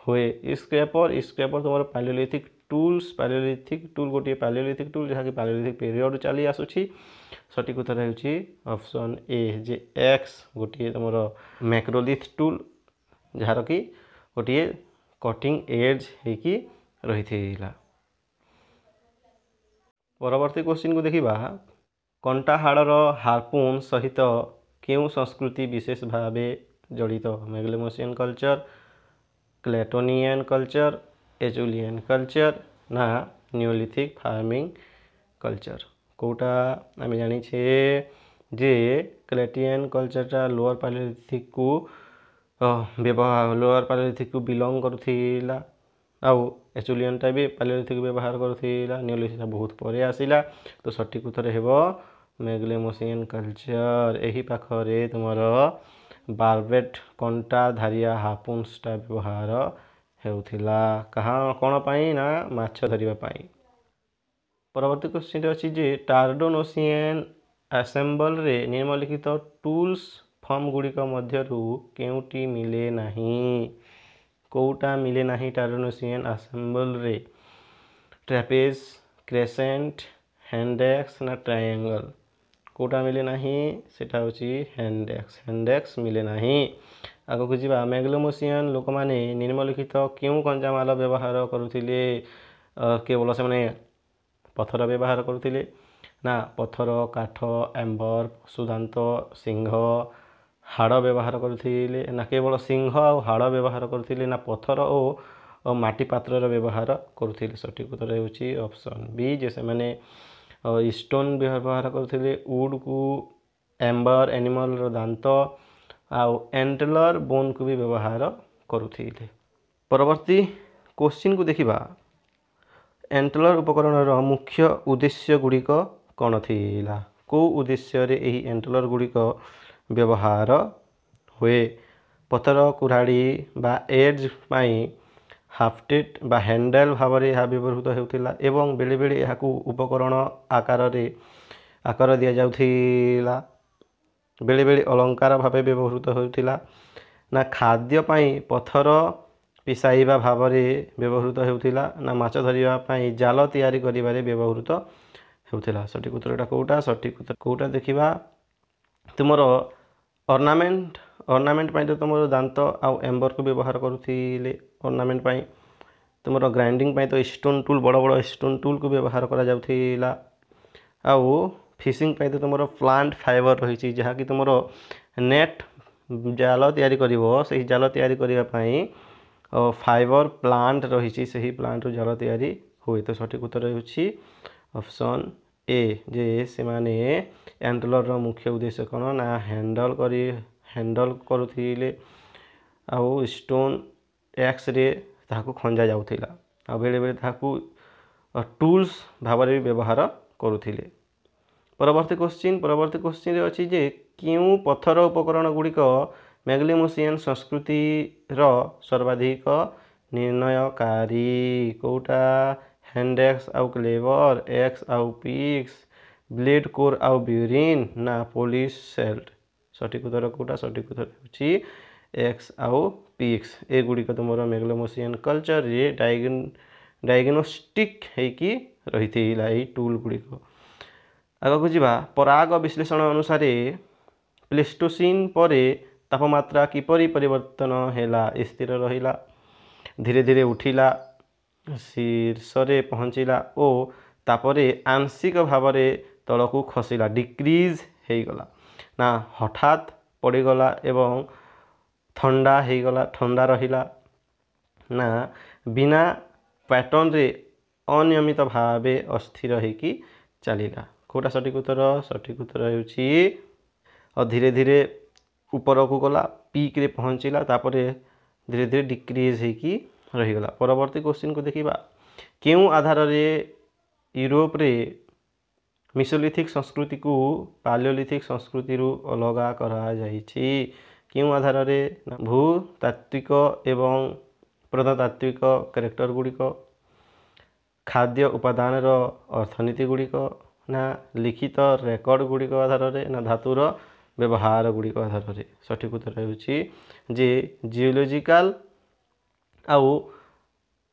ହୁଏ। ସ୍କ୍ରାପର ତୁମର ପାଲିଓଲିଥିକ୍ ଟୁଲ୍ସ, ପାଲିଓଲିଥିକ୍ ଟୁଲ୍ ଗୋଟିଏ ପାଲିଓଲିଥିକ୍ ଟୁଲ୍, ଯାହାକି ପାଲିଓଲିଥିକ୍ ପିରିୟଡ଼ ଚାଲି ଆସୁଛି। ସଠିକ୍ ଉତ୍ତର ହେଉଛି ଅପସନ୍ ଏ, ଯେ ଏକ୍ସ ଗୋଟିଏ ତୁମର ମ୍ୟାକ୍ରୋଲିଥ୍ ଟୁଲ୍, ଯାହାର କି ଗୋଟିଏ କଟିଂ ଏଜ୍ ହେଇକି ରହିଥିଲା। ପରବର୍ତ୍ତୀ କ୍ୱେଶ୍ଚିନ୍କୁ ଦେଖିବା। କଣ୍ଟା ହାଡ଼ର ହାର୍ପୁନ୍ ସହିତ କେଉଁ ସଂସ୍କୃତି ବିଶେଷ ଭାବେ ଜଡ଼ିତ? ମେଗ୍ଲୋମୋସିଆନ୍ କଲଚର, କ୍ଲେଟୋନିଆନ୍ କଲଚର, ଏଜୁଲିଆନ୍ କଲଚର ନା ନିଓଲିଥିକ୍ ଫାର୍ମିଂ କଲଚର? କେଉଁଟା? ଆମେ ଜାଣିଛେ ଯେ କ୍ଲେଟୋନିଆନ୍ କଲଚରଟା ଲୋଅର ପାଲିଓଲିଥିକ୍କୁ ବିଲଙ୍ଗ କରୁଥିଲା, ଆଉ ଏଜୁଲିଆନ୍ଟା ବି ପାଲିଓଲିଥିକ୍ ବ୍ୟବହାର କରୁଥିଲା। ନିଓଲିଥିକ୍ଟା ବହୁତ ପରେ ଆସିଲା। ତ ସଠିକ୍ ଉତ୍ତର ହେବ ମେଗ୍ଲୋମୋସିଆନ୍ କଲଚର। ଏହି ପାଖରେ ତୁମର ବାର୍ବେଟ୍ କଣ୍ଟା ଧାରିଆ ହାର୍ପୁନ୍ସଟା ବ୍ୟବହାର ହେଉଥିଲା। କ'ଣ ପାଇଁ? ନା ମାଛ ଧରିବା ପାଇଁ। ପରବର୍ତ୍ତୀ କ୍ୱେଶ୍ଚିନ୍ରେ ଅଛି ଯେ ଟାର୍ଡୋନୋସିଆନ୍ ଆସେମ୍ବଲରେ ନିମ୍ନଲିଖିତ ଟୁଲ୍ସ ଫର୍ମ ଗୁଡ଼ିକ ମଧ୍ୟରୁ କେଉଁଟି ମିଳେ ନାହିଁ? କେଉଁଟା ମିଳେ ନାହିଁ ଟାର୍ଡୋନୋସିଆନ୍ ଆସେମ୍ବଲରେ? ଟ୍ରାପେଜ୍, କ୍ରେସେଣ୍ଟ, ହ୍ୟାଣ୍ଡେକ୍ସ ନା ଟ୍ରାୟାଙ୍ଗଲ? କେଉଁଟା ମିଳେ ନାହିଁ? ସେଟା ହେଉଛି ହ୍ୟାଣ୍ଡେକ୍ସ ମିଳେ ନାହିଁ। ଆଗକୁ ଯିବା। ମେଗ୍ଲୋମୋସିଆନ୍ ଲୋକମାନେ ନିମ୍ନଲିଖିତ କେଉଁ କଞ୍ଚାମାଲ ବ୍ୟବହାର କରୁଥିଲେ? କେବଳ ସେମାନେ ପଥର ବ୍ୟବହାର କରୁଥିଲେ? ନା ପଥର, କାଠ, ଆମ୍ବର, ପଶୁଦାନ୍ତ, ସିଂହ, ହାଡ଼ ବ୍ୟବହାର କରୁଥିଲେ? ନା କେବଳ ସିଂହ ଆଉ ହାଡ଼ ବ୍ୟବହାର କରୁଥିଲେ? ନା ପଥର ଓ ମାଟି ପାତ୍ରର ବ୍ୟବହାର କରୁଥିଲେ? ସଠିକ୍ ଉତ୍ତର ହେଉଛି ଅପସନ୍ ବି, ଯେ ସେମାନେ ଷ୍ଟୋନ୍ ବ୍ୟବହାର କରୁଥିଲେ, ଉଡ଼୍କୁ, ଆମ୍ବର ଆନିମଲ୍ର ଦାନ୍ତ ଆଉ ଏଣ୍ଟଲର ବୋନ୍କୁ ବି ବ୍ୟବହାର କରୁଥିଲେ। ପରବର୍ତ୍ତୀ କ୍ୱେଶ୍ଚିନ୍କୁ ଦେଖିବା। ଏଣ୍ଟଲର ଉପକରଣର ମୁଖ୍ୟ ଉଦ୍ଦେଶ୍ୟ ଗୁଡ଼ିକ କ'ଣ ଥିଲା? କେଉଁ ଉଦ୍ଦେଶ୍ୟରେ ଏହି ଏଣ୍ଟଲର ଗୁଡ଼ିକ ବ୍ୟବହାର ହୁଏ? ପଥର କୁରାଢ଼ୀ ବା ଏଜ୍ ପାଇଁ ହାଫ୍ଟେଡ୍ ବା ହ୍ୟାଣ୍ଡେଲ୍ ଭାବରେ ଏହା ବ୍ୟବହୃତ ହେଉଥିଲା, ଏବଂ ବେଳେବେଳେ ଏହାକୁ ଉପକରଣ ଆକାର ଦିଆଯାଉଥିଲା, ବେଳେବେଳେ ଅଳଙ୍କାର ଭାବେ ବ୍ୟବହୃତ ହେଉଥିଲା। ନା ଖାଦ୍ୟ ପାଇଁ ପଥର ପିସାଇବା ଭାବରେ ବ୍ୟବହୃତ ହେଉଥିଲା? ନା ମାଛ ଧରିବା ପାଇଁ ଜାଲ ତିଆରି କରିବାରେ ବ୍ୟବହୃତ ହେଉଥିଲା? ସଠିକ୍ ଉତ୍ତରଟା କେଉଁଟା? ସଠିକ୍ ଉତ୍ତର କେଉଁଟା ଦେଖିବା? ତୁମର ornament ornament ପାଇଁ ତ ତୁମର ଦାନ୍ତ ଆଉ ଏମ୍ବରକୁ ବ୍ୟବହାର କରୁଥିଲେ ornament ପାଇଁ। ତୁମର ଗ୍ରାଇଣ୍ଡିଂ ପାଇଁ ତ ଷ୍ଟୋନ୍ ଟୁଲ୍ ବଡ଼ ବଡ଼ ଷ୍ଟୋନ୍ ଟୁଲ୍କୁ ବ୍ୟବହାର କରାଯାଉଥିଲା। ଆଉ ଫିସିଂ ପାଇଁ ତ ତୁମର ପ୍ଲାଣ୍ଟ ଫାଇବର ରହିଛି, ଯାହାକି ତୁମର ନେଟ୍ ଜାଲ ତିଆରି କରିବ। ସେହି ଜାଲ ତିଆରି କରିବା ପାଇଁ ଫାଇବର ପ୍ଲାଣ୍ଟ ରହିଛି, ସେହି ପ୍ଲାଣ୍ଟରୁ ଜାଲ ତିଆରି ହୁଏ। ତ ସଠିକ୍ ଉତ୍ତର ହେଉଛି ଅପସନ୍ ଏ, ଯେ ସେମାନେ ଏଣ୍ଟଲରର ମୁଖ୍ୟ ଉଦ୍ଦେଶ୍ୟ କ'ଣ ନା ହ୍ୟାଣ୍ଡଲ କରୁଥିଲେ ଆଉ ଷ୍ଟୋନ୍ ଏକ୍ସରେ ତାହାକୁ ଖଞ୍ଜା ଯାଉଥିଲା ଆଉ ବେଳେବେଳେ ତାହାକୁ ଟୁଲ୍ସ ଭାବରେ ବି ବ୍ୟବହାର କରୁଥିଲେ। ପରବର୍ତ୍ତୀ କ୍ୱେଶ୍ଚିନ୍ରେ ଅଛି ଯେ କେଉଁ ପଥର ଉପକରଣ ଗୁଡ଼ିକ ମ୍ୟାଗ୍ଲେମୁସିଆନ୍ ସଂସ୍କୃତିର ସର୍ବାଧିକ ନିର୍ଣ୍ଣୟକାରୀ? କେଉଁଟା? ହ୍ୟାଣ୍ଡେକ୍ସ ଆଉ କ୍ଲେଭର, ଏକ୍ସ ଆଉ ପିକ୍ସ, ବ୍ଲେଡ୍ କୋର୍ ଆଉ ବ୍ୟୁରିନ୍ ନା ପୋଲିସ୍ ସେଲ୍ଟ? ସଠିକ୍ ଉତ୍ତର କେଉଁଟା? ସଠିକ୍ ଉତ୍ତର ହେଉଛି ଏକ୍ସ ଆଉ ପିକ୍ସ। ଏଗୁଡ଼ିକ ତୁମର ମ୍ୟାଗ୍ଲେମୁସିଆନ୍ କଲଚରରେ ଡାଇଗ୍ନୋଷ୍ଟିକ୍ ହେଇକି ରହିଥିଲା ଏଇ ଟୁଲ୍ ଗୁଡ଼ିକ। ଆଗକୁ ଯିବା। ପରାଗ ବିଶ୍ଳେଷଣ ଅନୁସାରେ ପ୍ଲେଷ୍ଟୋସିନ୍ ପରେ ତାପମାତ୍ରା କିପରି ପରିବର୍ତ୍ତନ ହେଲା? ସ୍ଥିର ରହିଲା, ଧୀରେ ଧୀରେ ଉଠିଲା, ଶୀର୍ଷରେ ପହଞ୍ଚିଲା ଓ ତାପରେ ଆଂଶିକ ଭାବରେ ତଳକୁ ଖସିଲା, ଡିକ୍ରିଜ୍ ହେଇଗଲା, ନା ହଠାତ୍ ପଡ଼ିଗଲା ଏବଂ ଥଣ୍ଡା ରହିଲା, ନା ବିନା ପ୍ୟାଟର୍ନରେ ଅନିୟମିତ ଭାବେ ଅସ୍ଥିର ହେଇକି ଚାଲିଲା? କେଉଁଟା ସଠିକ୍ ଉତ୍ତର? ସଠିକ୍ ଉତ୍ତର ହେଉଛି ଧୀରେ ଧୀରେ ଉପରକୁ ଗଲା, ପିକ୍ରେ ପହଞ୍ଚିଲା, ତାପରେ ଧୀରେ ଧୀରେ ଡିକ୍ରିଜ୍ ହେଇକି ରହିଗଲା। ପରବର୍ତ୍ତୀ କ୍ୱେଶ୍ଚିନ୍କୁ ଦେଖିବା। କେଉଁ ଆଧାରରେ ୟୁରୋପରେ ମିସୋଲିଥିକ୍ ସଂସ୍କୃତିକୁ ପାଲିଓଲିଥିକ୍ ସଂସ୍କୃତିରୁ ଅଲଗା କରାଯାଇଛି? କେଉଁ ଆଧାରରେ? ଭୂତାତ୍ତ୍ୱିକ ଏବଂ ପ୍ରତ୍ନତାତ୍ତ୍ୱିକ କ୍ୟାରେକ୍ଟର ଗୁଡ଼ିକ, ଖାଦ୍ୟ ଉପାଦାନର ଅର୍ଥନୀତି ଗୁଡ଼ିକ, ନା ଲିଖିତ ରେକର୍ଡ ଗୁଡ଼ିକ ଆଧାରରେ, ନା ଧାତୁର ବ୍ୟବହାର ଗୁଡ଼ିକ ଆଧାରରେ? ସଠିକ୍ ଉତ୍ତର ହେଉଛି ଯେ ଜିଓଲୋଜିକାଲ ଆଉ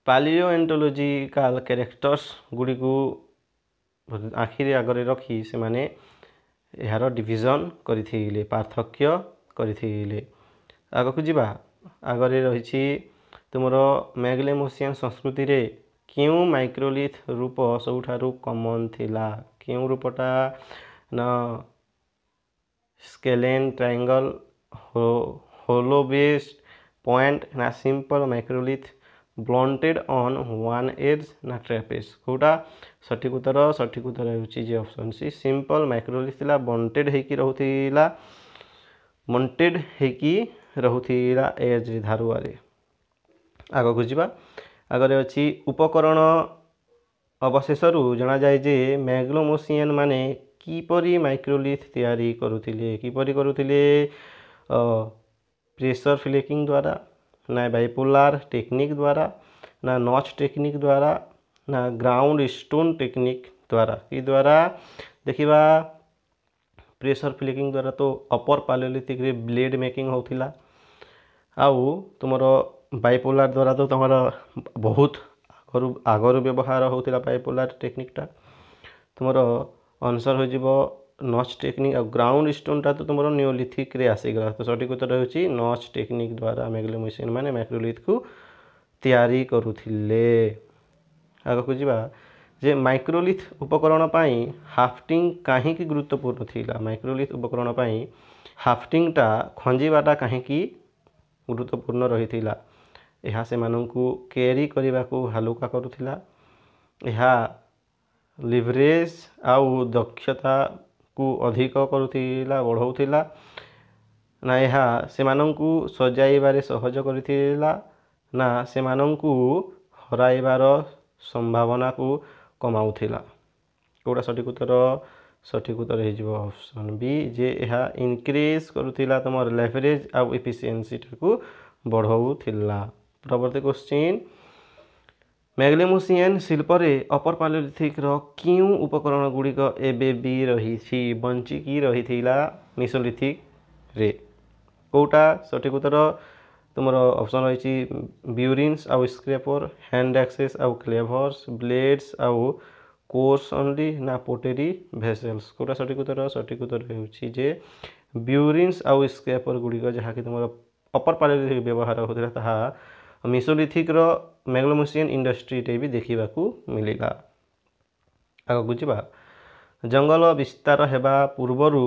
ପାଲିଓଏଣ୍ଟୋଲୋଜିକାଲ କ୍ୟାରେକ୍ଟର୍ସ ଗୁଡ଼ିକୁ ଆଖିରେ ଆଗରେ ରଖି ସେମାନେ ଏହାର ଡିଭିଜନ୍ କରିଥିଲେ, ପାର୍ଥକ୍ୟ କରିଥିଲେ। ଆଗକୁ ଯିବା। ଆଗରେ ରହିଛି ତୁମର ମ୍ୟାଗ୍ଲେମୁସିଆନ୍ ସଂସ୍କୃତିରେ କେଉଁ ମାଇକ୍ରୋଲିଥ୍ ରୂପ ସବୁଠାରୁ କମନ୍ ଥିଲା? କେଉଁ ରୂପଟା? ନା ସ୍କେଲେନ୍ ଟ୍ରାଇଙ୍ଗଲ, ହୋଲୋ ବେସ୍ଡ ପଏଣ୍ଟ, ନା ସିମ୍ପଲ ମାଇକ୍ରୋଲିଥ୍ ବ୍ଲଣ୍ଟେଡ୍ ଅନ୍ ୱାନ୍ ଏଜ୍, ନା ଟ୍ରାପେଜ୍? କେଉଁଟା? ସଠିକ୍ ଉତ୍ତର? ସଠିକ୍ ଉତ୍ତର ହେଉଛି ଯେ ଅପସନ୍ ସି, ସିମ୍ପଲ ମାଇକ୍ରୋଲିଥ୍ ଥିଲା, ବଣ୍ଟେଡ୍ ହେଇକି ରହୁଥିଲା ଏଜ୍ରେ, ଧାରୁଆରେ। ଆଗକୁ ଯିବା। ଆଗରେ ଅଛି ଉପକରଣ ଅବଶେଷରୁ ଜଣାଯାଏ ଯେ ମ୍ୟାଗ୍ଲେମୁସିଆନ୍ ମାନେ କିପରି ମାଇକ୍ରୋଲିଥ୍ ତିଆରି କରୁଥିଲେ? ପ୍ରେସର ଫ୍ଲେକିଂ ଦ୍ୱାରା, ନା ବାଇପୋଲାର ଟେକ୍ନିକ୍ ଦ୍ୱାରା, ନା ନଚ୍ ଟେକ୍ନିକ୍ ଦ୍ୱାରା, ନା ଗ୍ରାଉଣ୍ଡ ଷ୍ଟୋନ୍ ଟେକ୍ନିକ୍ ଦ୍ୱାରା? କି ଦ୍ୱାରା? ଦେଖିବା। ପ୍ରେସର ଫ୍ଲେକିଂ ଦ୍ୱାରା ତ ଅପର ପାଲିଓଲିଥିକ୍ରେ ବ୍ଲେଡ୍ ମେକିଂ ହେଉଥିଲା, ଆଉ ତୁମର ବାଇପୋଲାର ଦ୍ୱାରା ତ ତୁମର ବହୁତ ଆଗରୁ ବ୍ୟବହାର ହେଉଥିଲା ବାଇପୋଲାର ଟେକ୍ନିକ୍ଟା। ତୁମର ଆନ୍ସର୍ ହୋଇଯିବ ନଚ୍ ଟେକ୍ନିକ୍, ଆଉ ଗ୍ରାଉଣ୍ଡ ଷ୍ଟୋନ୍ଟା ତ ତୁମର ନିଓଲିଥିକ୍ରେ ଆସିଗଲା। ତ ସଠିକ୍ ଉତ୍ତର ହେଉଛି ନଚ୍ ଟେକ୍ନିକ୍ ଦ୍ୱାରା ମ୍ୟାଗ୍ଲେମୁସିଆନ୍ ମାନେ ମାଇକ୍ରୋଲିଥ୍କୁ ତିଆରି କରୁଥିଲେ। ଆଗକୁ ଯିବା ଯେ ମାଇକ୍ରୋଲିଥ୍ ଉପକରଣ ପାଇଁ ହାଫ୍ଟିଂ କାହିଁକି ଗୁରୁତ୍ୱପୂର୍ଣ୍ଣ ଥିଲା? ମାଇକ୍ରୋଲିଥ୍ ଉପକରଣ ପାଇଁ ହାଫ୍ଟିଂଟା, ଖଞ୍ଜିବାଟା କାହିଁକି ଗୁରୁତ୍ୱପୂର୍ଣ୍ଣ ରହିଥିଲା? ଏହା ସେମାନଙ୍କୁ କ୍ୟାରି କରିବାକୁ ହାଲୁକା କରୁଥିଲା, ଏହା ଲିଭରେଜ୍ ଆଉ ଦକ୍ଷତାକୁ ଅଧିକ ବଢ଼ାଉଥିଲା, ନା ଏହା ସେମାନଙ୍କୁ ସଜାଇବାରେ ସହଜ କରିଥିଲା, ନା ସେମାନଙ୍କୁ ହରାଇବାର ସମ୍ଭାବନାକୁ କମାଉଥିଲା? କେଉଁଟା ସଠିକ୍ ଉତ୍ତର? ସଠିକ୍ ଉତ୍ତର ହେଇଯିବ ଅପସନ୍ ବି, ଯେ ଏହା ଇନକ୍ରିଜ୍ କରୁଥିଲା ତୁମର ଲେଭରେଜ୍ ଆଉ ଏଫିସିଏନ୍ସିଟାକୁ ବଢ଼ାଉଥିଲା। ପରବର୍ତ୍ତୀ କ୍ୱେଶ୍ଚିନ୍। ମ୍ୟାଗ୍ଲେମୁସିଆନ୍ ଶିଳ୍ପରେ ଅପର ପାଲିଓଲିଥିକ୍ର କେଉଁ ଉପକରଣ ଗୁଡ଼ିକ ଏବେ ବି ରହିଛି, ବଞ୍ଚିକି ରହିଥିଲା ମିସୋଲିଥିକ୍ରେ? କେଉଁଟା? ସଠିକ୍ ଉତ୍ତର ତୁମର ଅପସନ୍ ରହିଛି ବ୍ୟୁରିନ୍ସ ଆଉ ସ୍କ୍ରେପର, ହ୍ୟାଣ୍ଡ ଆକ୍ସେସ୍ ଆଉ କ୍ଲେଭର୍ସ, ବ୍ଲେଡ୍ସ ଆଉ କୋର୍ସ ଓନ୍ଲି, ନା ପୋଟେରୀ ଭେସେଲ୍ସ? କେଉଁଟା ସଠିକ୍ ଉତ୍ତର? ସଠିକ୍ ଉତ୍ତର ହେଉଛି ଯେ ब्यूरिन्स आउ स्क्रैपर गुड़िक जहाँकि तुम अपर पालियोलिथिक व्यवहार होता ताहा मेसोलिथिक मेगालोमोसियन इंडस्ट्री भी देखा मिलला। आगक जावा जंगल विस्तार हेबा पूर्वरु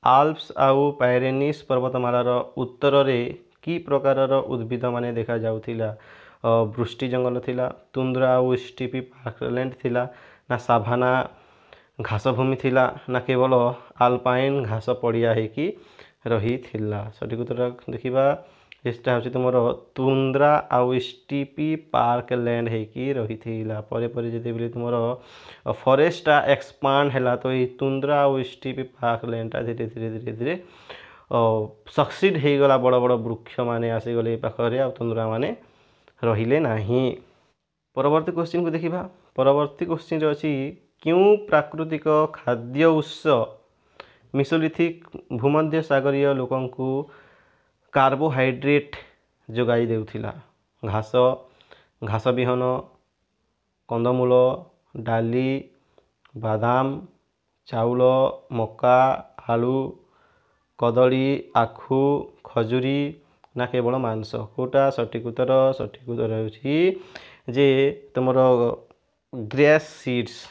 आल्प्स आउ पायरेनिस पर्वतमालार उत्तर रे की प्रकारर उद्भिद माने देखा जाउथिला। वृष्टि जंगल थिला, तुंद्रा आउ स्टीपी पार्कलैंड थिला, ना साभाना घास भूमि थिला, ना केवल आल्पाइन घास पड़िया हेकी रही थिला। सठिक उत्तर देखिबा एटा होची तुमर तुंद्रा आउ स्टीपी पार्कलैंड हेकी रही थिला। परे परे जेतेबेले तुमर फॉरेस्टा एक्सपांड हैला तो ये तुंद्रा आउ स्टीपी पार्कलैंड धीरे धीरे धीरे धीरे सक्सीड हो गला। बड़ बड़ वृक्ष माने आसीगले पाखरे आ तुंद्रा माने रहिले नाही। परवर्ती क्वेश्चन को देखिबा। परवर्ती क्वेश्चन रे अछि क्यों प्राकृतिक खाद्य उत्स मेसोलिथिक भूमध्य सागरीय लोकंकु कार्बोहाइड्रेट जोगाई देउथिला। घास, घास बिहन, कंदमूल, डाली, बादाम, चाउल, मका, आलू, कदली, आखु, खजुरी, ना केवल मांस। कोटा सठिक उत्तर? सठिक उत्तर होची जे तुमर ग्रेस सीड्स,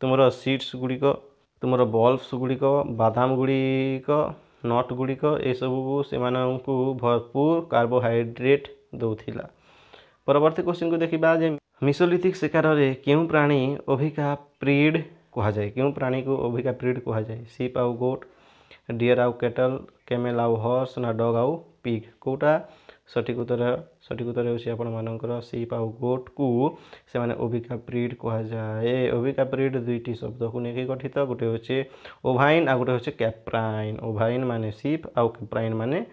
तुमर सीड्स गुड़िक, तुमर बल्ब्स गुड़िक, बादाम गुड़िक, नट गुड़िक ए सबू से भरपूर कार्बोहाइड्रेट दौथिला। परवर्ती क्वेश्चन को देखिबा जे मेसोलिथिक शिकार रे केउं प्राणी ओभिका प्रीड कहा जाए। केउं प्राणी को ओभिका प्रीड कहा जाए। सीप आउ गोट, डियर आउ कैटल, कैमेल आउ हॉर्स, ना डॉग आउ पिग। कोटा सठिक उत्तर? सठिक उत्तर होची आपण मानकर सीप आउ गोट को से माने ओभिका प्रीड कहा जाए। ओभिका प्रीड दुईटी शब्द को नेकी गठित, गोटे होचे ओभाइन आ गोटे होचे कैप्राइन। ओभाइन माने सीप आउ कैप्राइन माने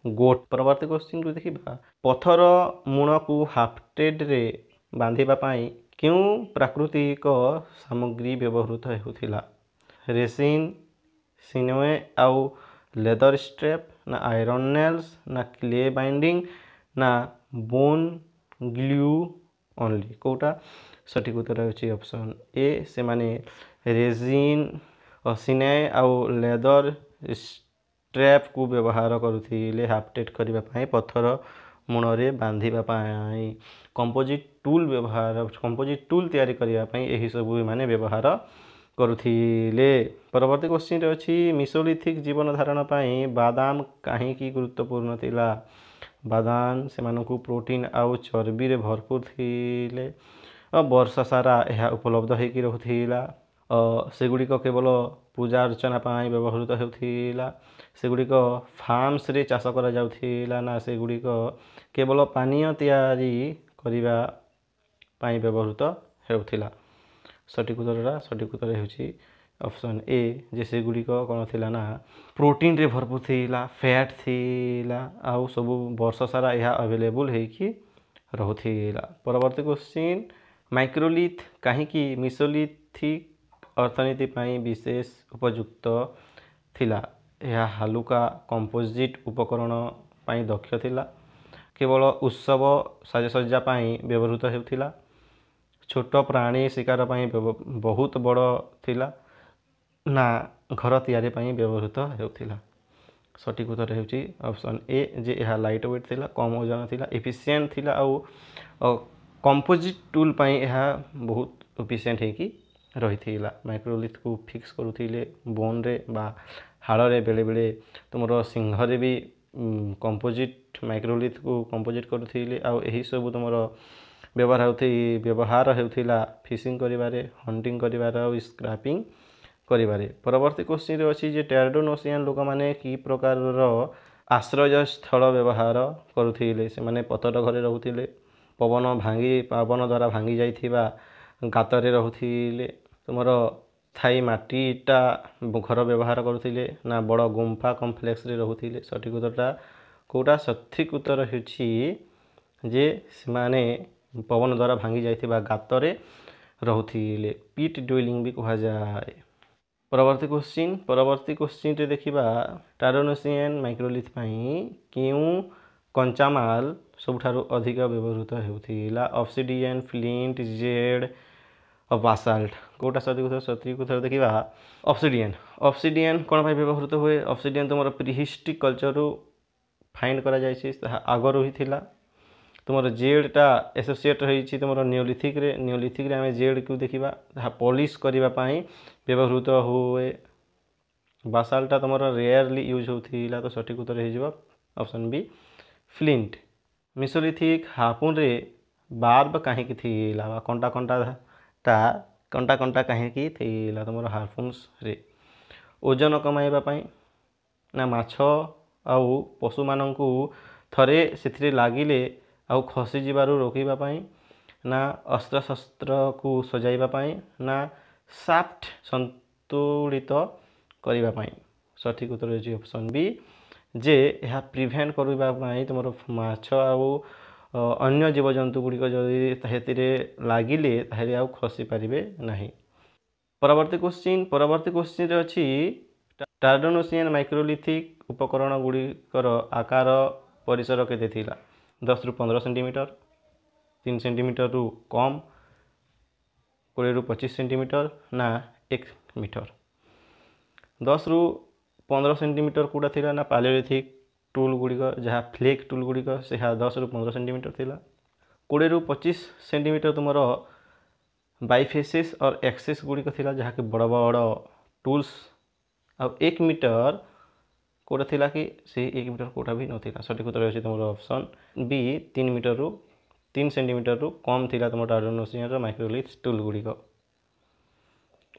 गोट। परवर्ती क्वेश्चन को देखिबा। पथर मूण को हाफ्टेड रे बांधिबा पाई क्यों प्राकृतिक सामग्री व्यवहृत हेउथिला। रेसिन, सिनेवे आउ लेदर स्ट्रेप, ना आयरन नेल्स, ना क्ले बाइंडिंग, ना बोन ग्लू ओनली। कोटा सठिक उत्तर होची ऑप्शन ए से माने रेजिन, सिने आउ लेदर स्ट्रेप को व्यवहार करुथिले हाफ्टेड करबा पाई, पत्थर मुणरे बांधिबा पाई। कंपोजिट टूल व्यवहार, कंपोजिट टूल तैयारी करबा पाई एही सब माने व्यवहार करुथिले। परवर्ती क्वेश्चन रे अछि मेसोलिथिक जीवन धारण पाई बादाम काहेकि गुरुत्वपूर्ण थिला। बादाम सेमानकु प्रोटीन आउ चर्बी रे भरपूर थिले। वर्षा सारा यह उपलब्ध होइकि रहुथिला। सेगुड़िक केवल पूजा अर्चना पाई व्यवहृत हेउथिला। सेगुड़िक फार्म्स रे चाष करा जाउथिला, ना सेगुड़िक केवल पानीय तैयारी करिबा पाई व्यवहृत हेउथिला। सठिक उत्तर? सठिक उत्तर होची ऑप्शन ए जे सेगुड़िक कौन थिला ना प्रोटीन रे भरपूर थिला, फैट थिला आउ सब वर्ष सारा यह अवेलेबल हेकी रहुथिला। परवर्ती क्वेश्चन माइक्रोलिथ काहेकि मेसोलिथिक अर्थनीति पाई विशेष उपयुक्त थिला। यह हालुका कंपोजिट उपकरण पाई दक्ष थिला। केवल उत्सव साजसज्जा पाई व्यवहृत हेउथिला। छोट प्राणी शिकार पाई बहुत बड़ थिला, ना घर तैयारी पाई व्यवहृत हेउथिला। सठिक उत्तर हेउची ऑप्शन ए जे यह लाइट वेट थिला, कम ओजन थिला, एफिशिएंट थिला आउ कंपोजिट टूल पाई यह बहुत एफिशिएंट हेकी रही थिला। माइक्रोलिथ को फिक्स करुथिले बोन रे बा हाड़ रे, बेले बेले तुमर सिंह रे भी कंपोजिट माइक्रोलिथ को कंपोजिट करुथिले। आउ एही सब तुमर व्यवहार हेउथिला फिशिंग करिबारे, हंटिंग करिबारे आउ स्क्रैपिंग करिबारे। परवर्ती क्वेश्चन रे अछि जे टेराडोनोसियन लोक माने की प्रकार आश्रय स्थल व्यवहार करुथिले। से माने पतर घरे रहुथिले, पवन द्वारा भांगी जाइथिबा गातरे रहुथिले, तुमर स्थायी माटीटा घर व्यवहार करुथिले, ना बड़ गुंफा कम्प्लेक्स रे रहुथिले। सठिक उत्तरटा कोटा? सठिक उत्तर होछि जे माने पवन द्वारा भांगी जाइथिबा गातरे रहुथिले, पिट ड्वेलिंग भी कहा जाए। परवर्ती क्वेश्चन रे देखिबा टेराडोनोसियन माइक्रोलिथ पाई केउं कंचामाल सबुठारु अधिक व्यवहृत हेउथिला। Obsidian, flint, jade, basalt. कोटा सठिक उत्तर देखा ऑब्सिडियन। ऑब्सिडियन कौन पर व्यवहृत हुए? ऑब्सिडियन तुम प्रीहिस्टोरिक कल्चर फाइंड करा जायछि आगर ही थिला। तुम जेडटा एसोसिएट होती तुम नियोलिथिक रे आम जेड को देखा पॉलिश करने व्यवहृत हुए। बासाल्टा तुम रेयरली यूज होता तो सठिक उत्तर हो ऑप्शन बी फ्लिंट। मेसोलिथिक हापुन रे बार्ब कहीं थिला कंटा कंटा कहीं थिला तुम हार्पुन्स रे? ओजन कमाइबापी ना माछ आउ पशु मानू थरे से लगिले आउ खसी जीवारू रोकवाई ना अस्त्रशस्त्र को सजाइबापी ना साफ्ट संतुलित करने? सठिक उत्तर हो ऑप्शन बी जे यह प्रिभेंट करने तुम माछ आउ अन्य जीवजंतु गुड़िक जदि लगिले ताहले आउ खसी पारे ना। परवर्ती क्वेश्चन अच्छी टार्डोनोसियन माइक्रोलिथिक उपकरण गुड़िकर आकार परिसर केते थिला? 10 ରୁ 15 सेंटीमीटर, 3 सेंटीमीटर रु कम, 20 ରୁ 25 सेंटीमीटर ना 1 मीटर? 10 ରୁ 15 सेंटीमीटर कौटा थिला ना पालियोलिथिक टूल गुड़िक जहाँ फ्लेक टूल गुड़िक से 10 ରୁ 15 सेंटीमीटर थिला। 20 ରୁ 25 सेंटीमीटर तुमर बाइफेसिस और एक्सेस गुड़िक थिला जहाँ कि बड़ बड़ टूल्स। आ 1 मीटर कौटा थिला कि से 1 मीटर कौटा भी नथिला? सठिक उत्तर होछि तुमर ऑप्शन बी 3 सेंटीमीटर रु कम थिला तुम टार्डोनोसियन माइक्रोलिथ टूल गुड़िक।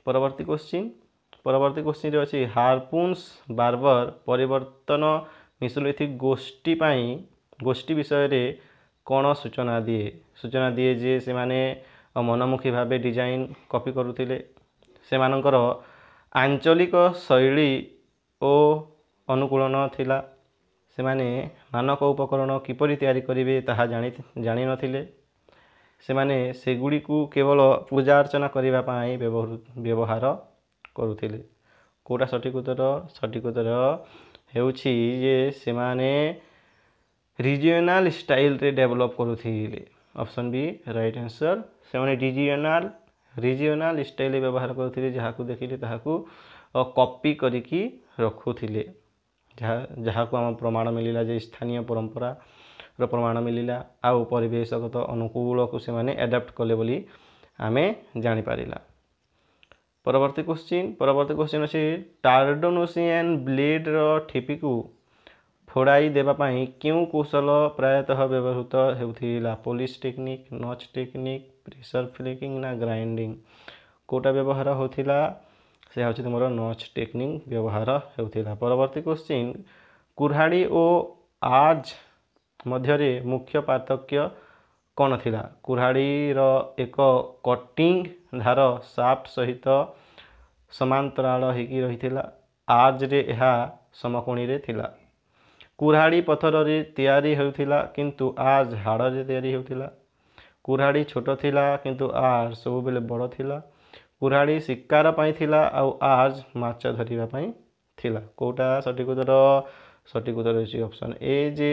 परवर्ती क्वेश्चन अच्छी हार्पुन्स बार्बर परिवर्तन मेसोलिथिक गोष्ठी विषय रे कौन सूचना दिए जे से माने मनमुखी भाव डिजाइन कॉपी करुथिले, से मानकर आंचलिक शैली और अनुकूलन थिला, से माने मानक उपकरण किपरि तैयारी करिवे ताहा जानि नथिले, से माने सेगुड़ी को केवल पूजा अर्चना करने पाई व्यवहार करुथिले। कोटा सठिक उत्तर हेउछि जे से माने रिजियोनाल स्टाइल रे डेवलप करुथिले। Option B right answer. से माने रिजियोनाल स्टाइल व्यवहार करुथिले जहाँ को देखिले ताहाकू कॉपी करिकी रखुथिले, जहाँ को आम प्रमाण मिलिला जे स्थानीय परंपरा रो प्रमाण मिलिला आउ परिवेशगत अनुकूल को से माने एडाप्ट कले बोली आमे जानि पारिला। परवर्ती क्वेश्चन अच्छी टार्डोनोसियन ब्लेड रो ठेपी को फोड़ाई देबा पाई क्यों कौशल प्रायतः व्यवहृत हेउथिला? Polish technique, notch technique, pressure flaking ना ग्राइंडिंग? कोटा व्यवहार होथिला? से हूँ तुम नॉच टेक्निक व्यवहार होता। परवर्ती क्वेश्चन कुर्हाड़ी और आर्ज मध्यरे मुख्य पार्थक्य कौन थिला? कुर्हाड़ी रो एक कटिंग धार साफ्ट सहित समांतराल होगी रही, आर्ज रे यह समकोणी रे थिला। कुर्हाड़ी पथर रे तैयारी होउथिला किंतु आर्ज हाड़ रे तैयारी होउथिला। कुर्हाड़ी छोट थिला किंतु आर्ज सब बेले बड़ थिला। कुर्हाड़ी शिकार पाई थिला आउ आर्ज माछ धरिबा पाई थिला। कोटा सठिक उत्तर होछि ऑप्शन ए जे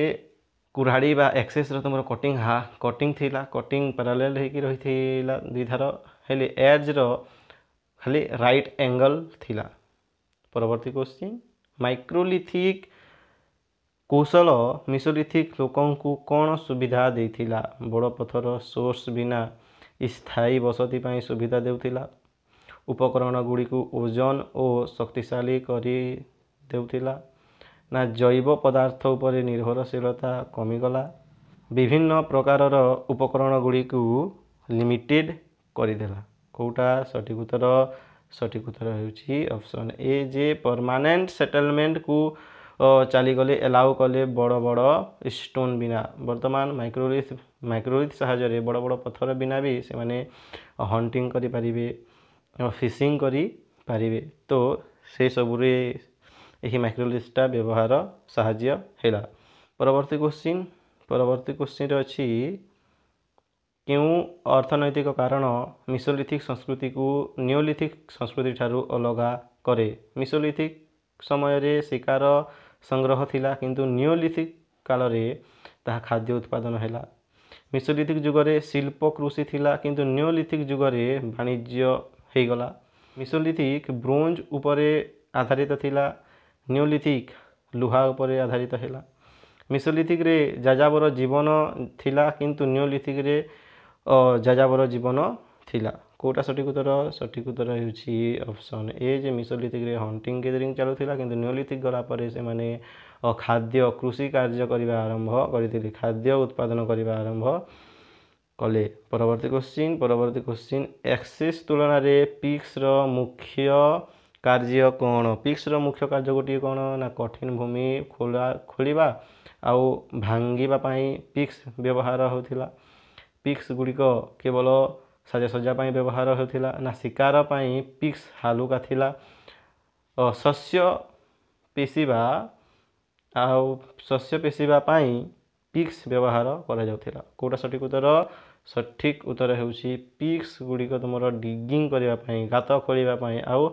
कुर्हाड़ी बा एक्सेस रो तुमर कटिंग थिला, कटिंग पैरेलल हेकी रही थिला दुई धार, हेले एज रो खाली राइट एंगल थिला। परवर्ती क्वेश्चन माइक्रोलिथिक कौशल मेसोलिथिक लोकों को कौन सुविधा देथिला? बड़ पथर सोर्स बिना स्थायी बसती पाई सुविधा देउथिला, उपकरण गुड़ी को ओजन और शक्तिशाली करी देउथिला ना जैव पदार्थ उपर निर्भरशीलता कमीगला, विभिन्न प्रकार उपकरण गुड़ी को लिमिटेड करदेला? कोटा सठिक उत्तर होछि ऑप्शन ए जे परमानेंट सेटलमेंट को चलीगले एलाउ कले बड़ बड़ स्टोन बिना। वर्तमान माइक्रोलिथ साहाय्य बड़ बड़ पत्थर बिना भी से माने हंटिंग करि पारिबे, फिशिंग करि पारिबे, तो से सबुरे यही माइक्रोलिथटा व्यवहार साहाय्य हैला। परवर्ती क्वेश्चन अच्छी क्यों अर्थनैतिक कारण मेसोलिथिक संस्कृति को नियोलिथिक संस्कृति ठारू अलगा करे? मेसोलिथिक समय रे शिकार संग्रह थिला किंतु नियोलिथिक काल रे ताहा खाद्य उत्पादन हैला। मेसोलिथिक जुगरे शिल्प कृषि थिला किंतु नियोलिथिक जुगरे वाणिज्य ହେଇଗଲା। ମିସୋଲିଥିକ୍ ବ୍ରୋଞ୍ଜ ଉପରେ ଆଧାରିତ ଥିଲା, ନିଓଲିଥିକ୍ ଲୁହା ଉପରେ ଆଧାରିତ ହେଲା। ମିସୋଲିଥିକ୍ରେ ଯାଯାବର ଜୀବନ ଥିଲା କିନ୍ତୁ ନିଓଲିଥିକ୍ରେ ଯାଯାବର ଜୀବନ ଥିଲା। କେଉଁଟା ସଠିକ୍ ଉତ୍ତର? ସଠିକ୍ ଉତ୍ତର ହେଉଛି ଅପସନ୍ ଏ ଯେ ମିସୋଲିଥିକ୍ରେ ହଣ୍ଟିଂ ଗେଦରିଂ ଚାଲୁଥିଲା କିନ୍ତୁ ନିଓଲିଥିକ୍ ଗଲା ପରେ ସେମାନେ ଖାଦ୍ୟ କୃଷି କାର୍ଯ୍ୟ କରିବା ଆରମ୍ଭ କରିଥିଲେ, ଖାଦ୍ୟ ଉତ୍ପାଦନ କରିବା ଆରମ୍ଭ କଲେ। ପରବର୍ତ୍ତୀ କ୍ୱେଶ୍ଚିନ୍ ଏକ୍ସିସ୍ ତୁଳନାରେ ପିକ୍ସର ମୁଖ୍ୟ କାର୍ଯ୍ୟ କ'ଣ? ପିକ୍ସର ମୁଖ୍ୟ କାର୍ଯ୍ୟ ଗୋଟିଏ କ'ଣ ନା କଠିନ ଭୂମି ଖୋଳିବା ଆଉ ଭାଙ୍ଗିବା ପାଇଁ ପିକ୍ସ ବ୍ୟବହାର ହେଉଥିଲା। ପିକ୍ସ ଗୁଡ଼ିକ କେବଳ ସାଜସଜ୍ଜା ପାଇଁ ବ୍ୟବହାର ହେଉଥିଲା ନା ଶିକାର ପାଇଁ ପିକ୍ସ ହାଲୁକା ଥିଲା। ଶସ୍ୟ ପେଷିବା ପାଇଁ ପିକ୍ସ ବ୍ୟବହାର କରାଯାଉଥିଲା। କେଉଁଟା ସଠିକ୍ ଉତ୍ତର? ସଠିକ୍ ଉତ୍ତର ହେଉଛି ପିକ୍ସ ଗୁଡ଼ିକ ତୁମର ଡିଗିଂ କରିବା ପାଇଁ, ଗାତ ଖୋଳିବା ପାଇଁ ଆଉ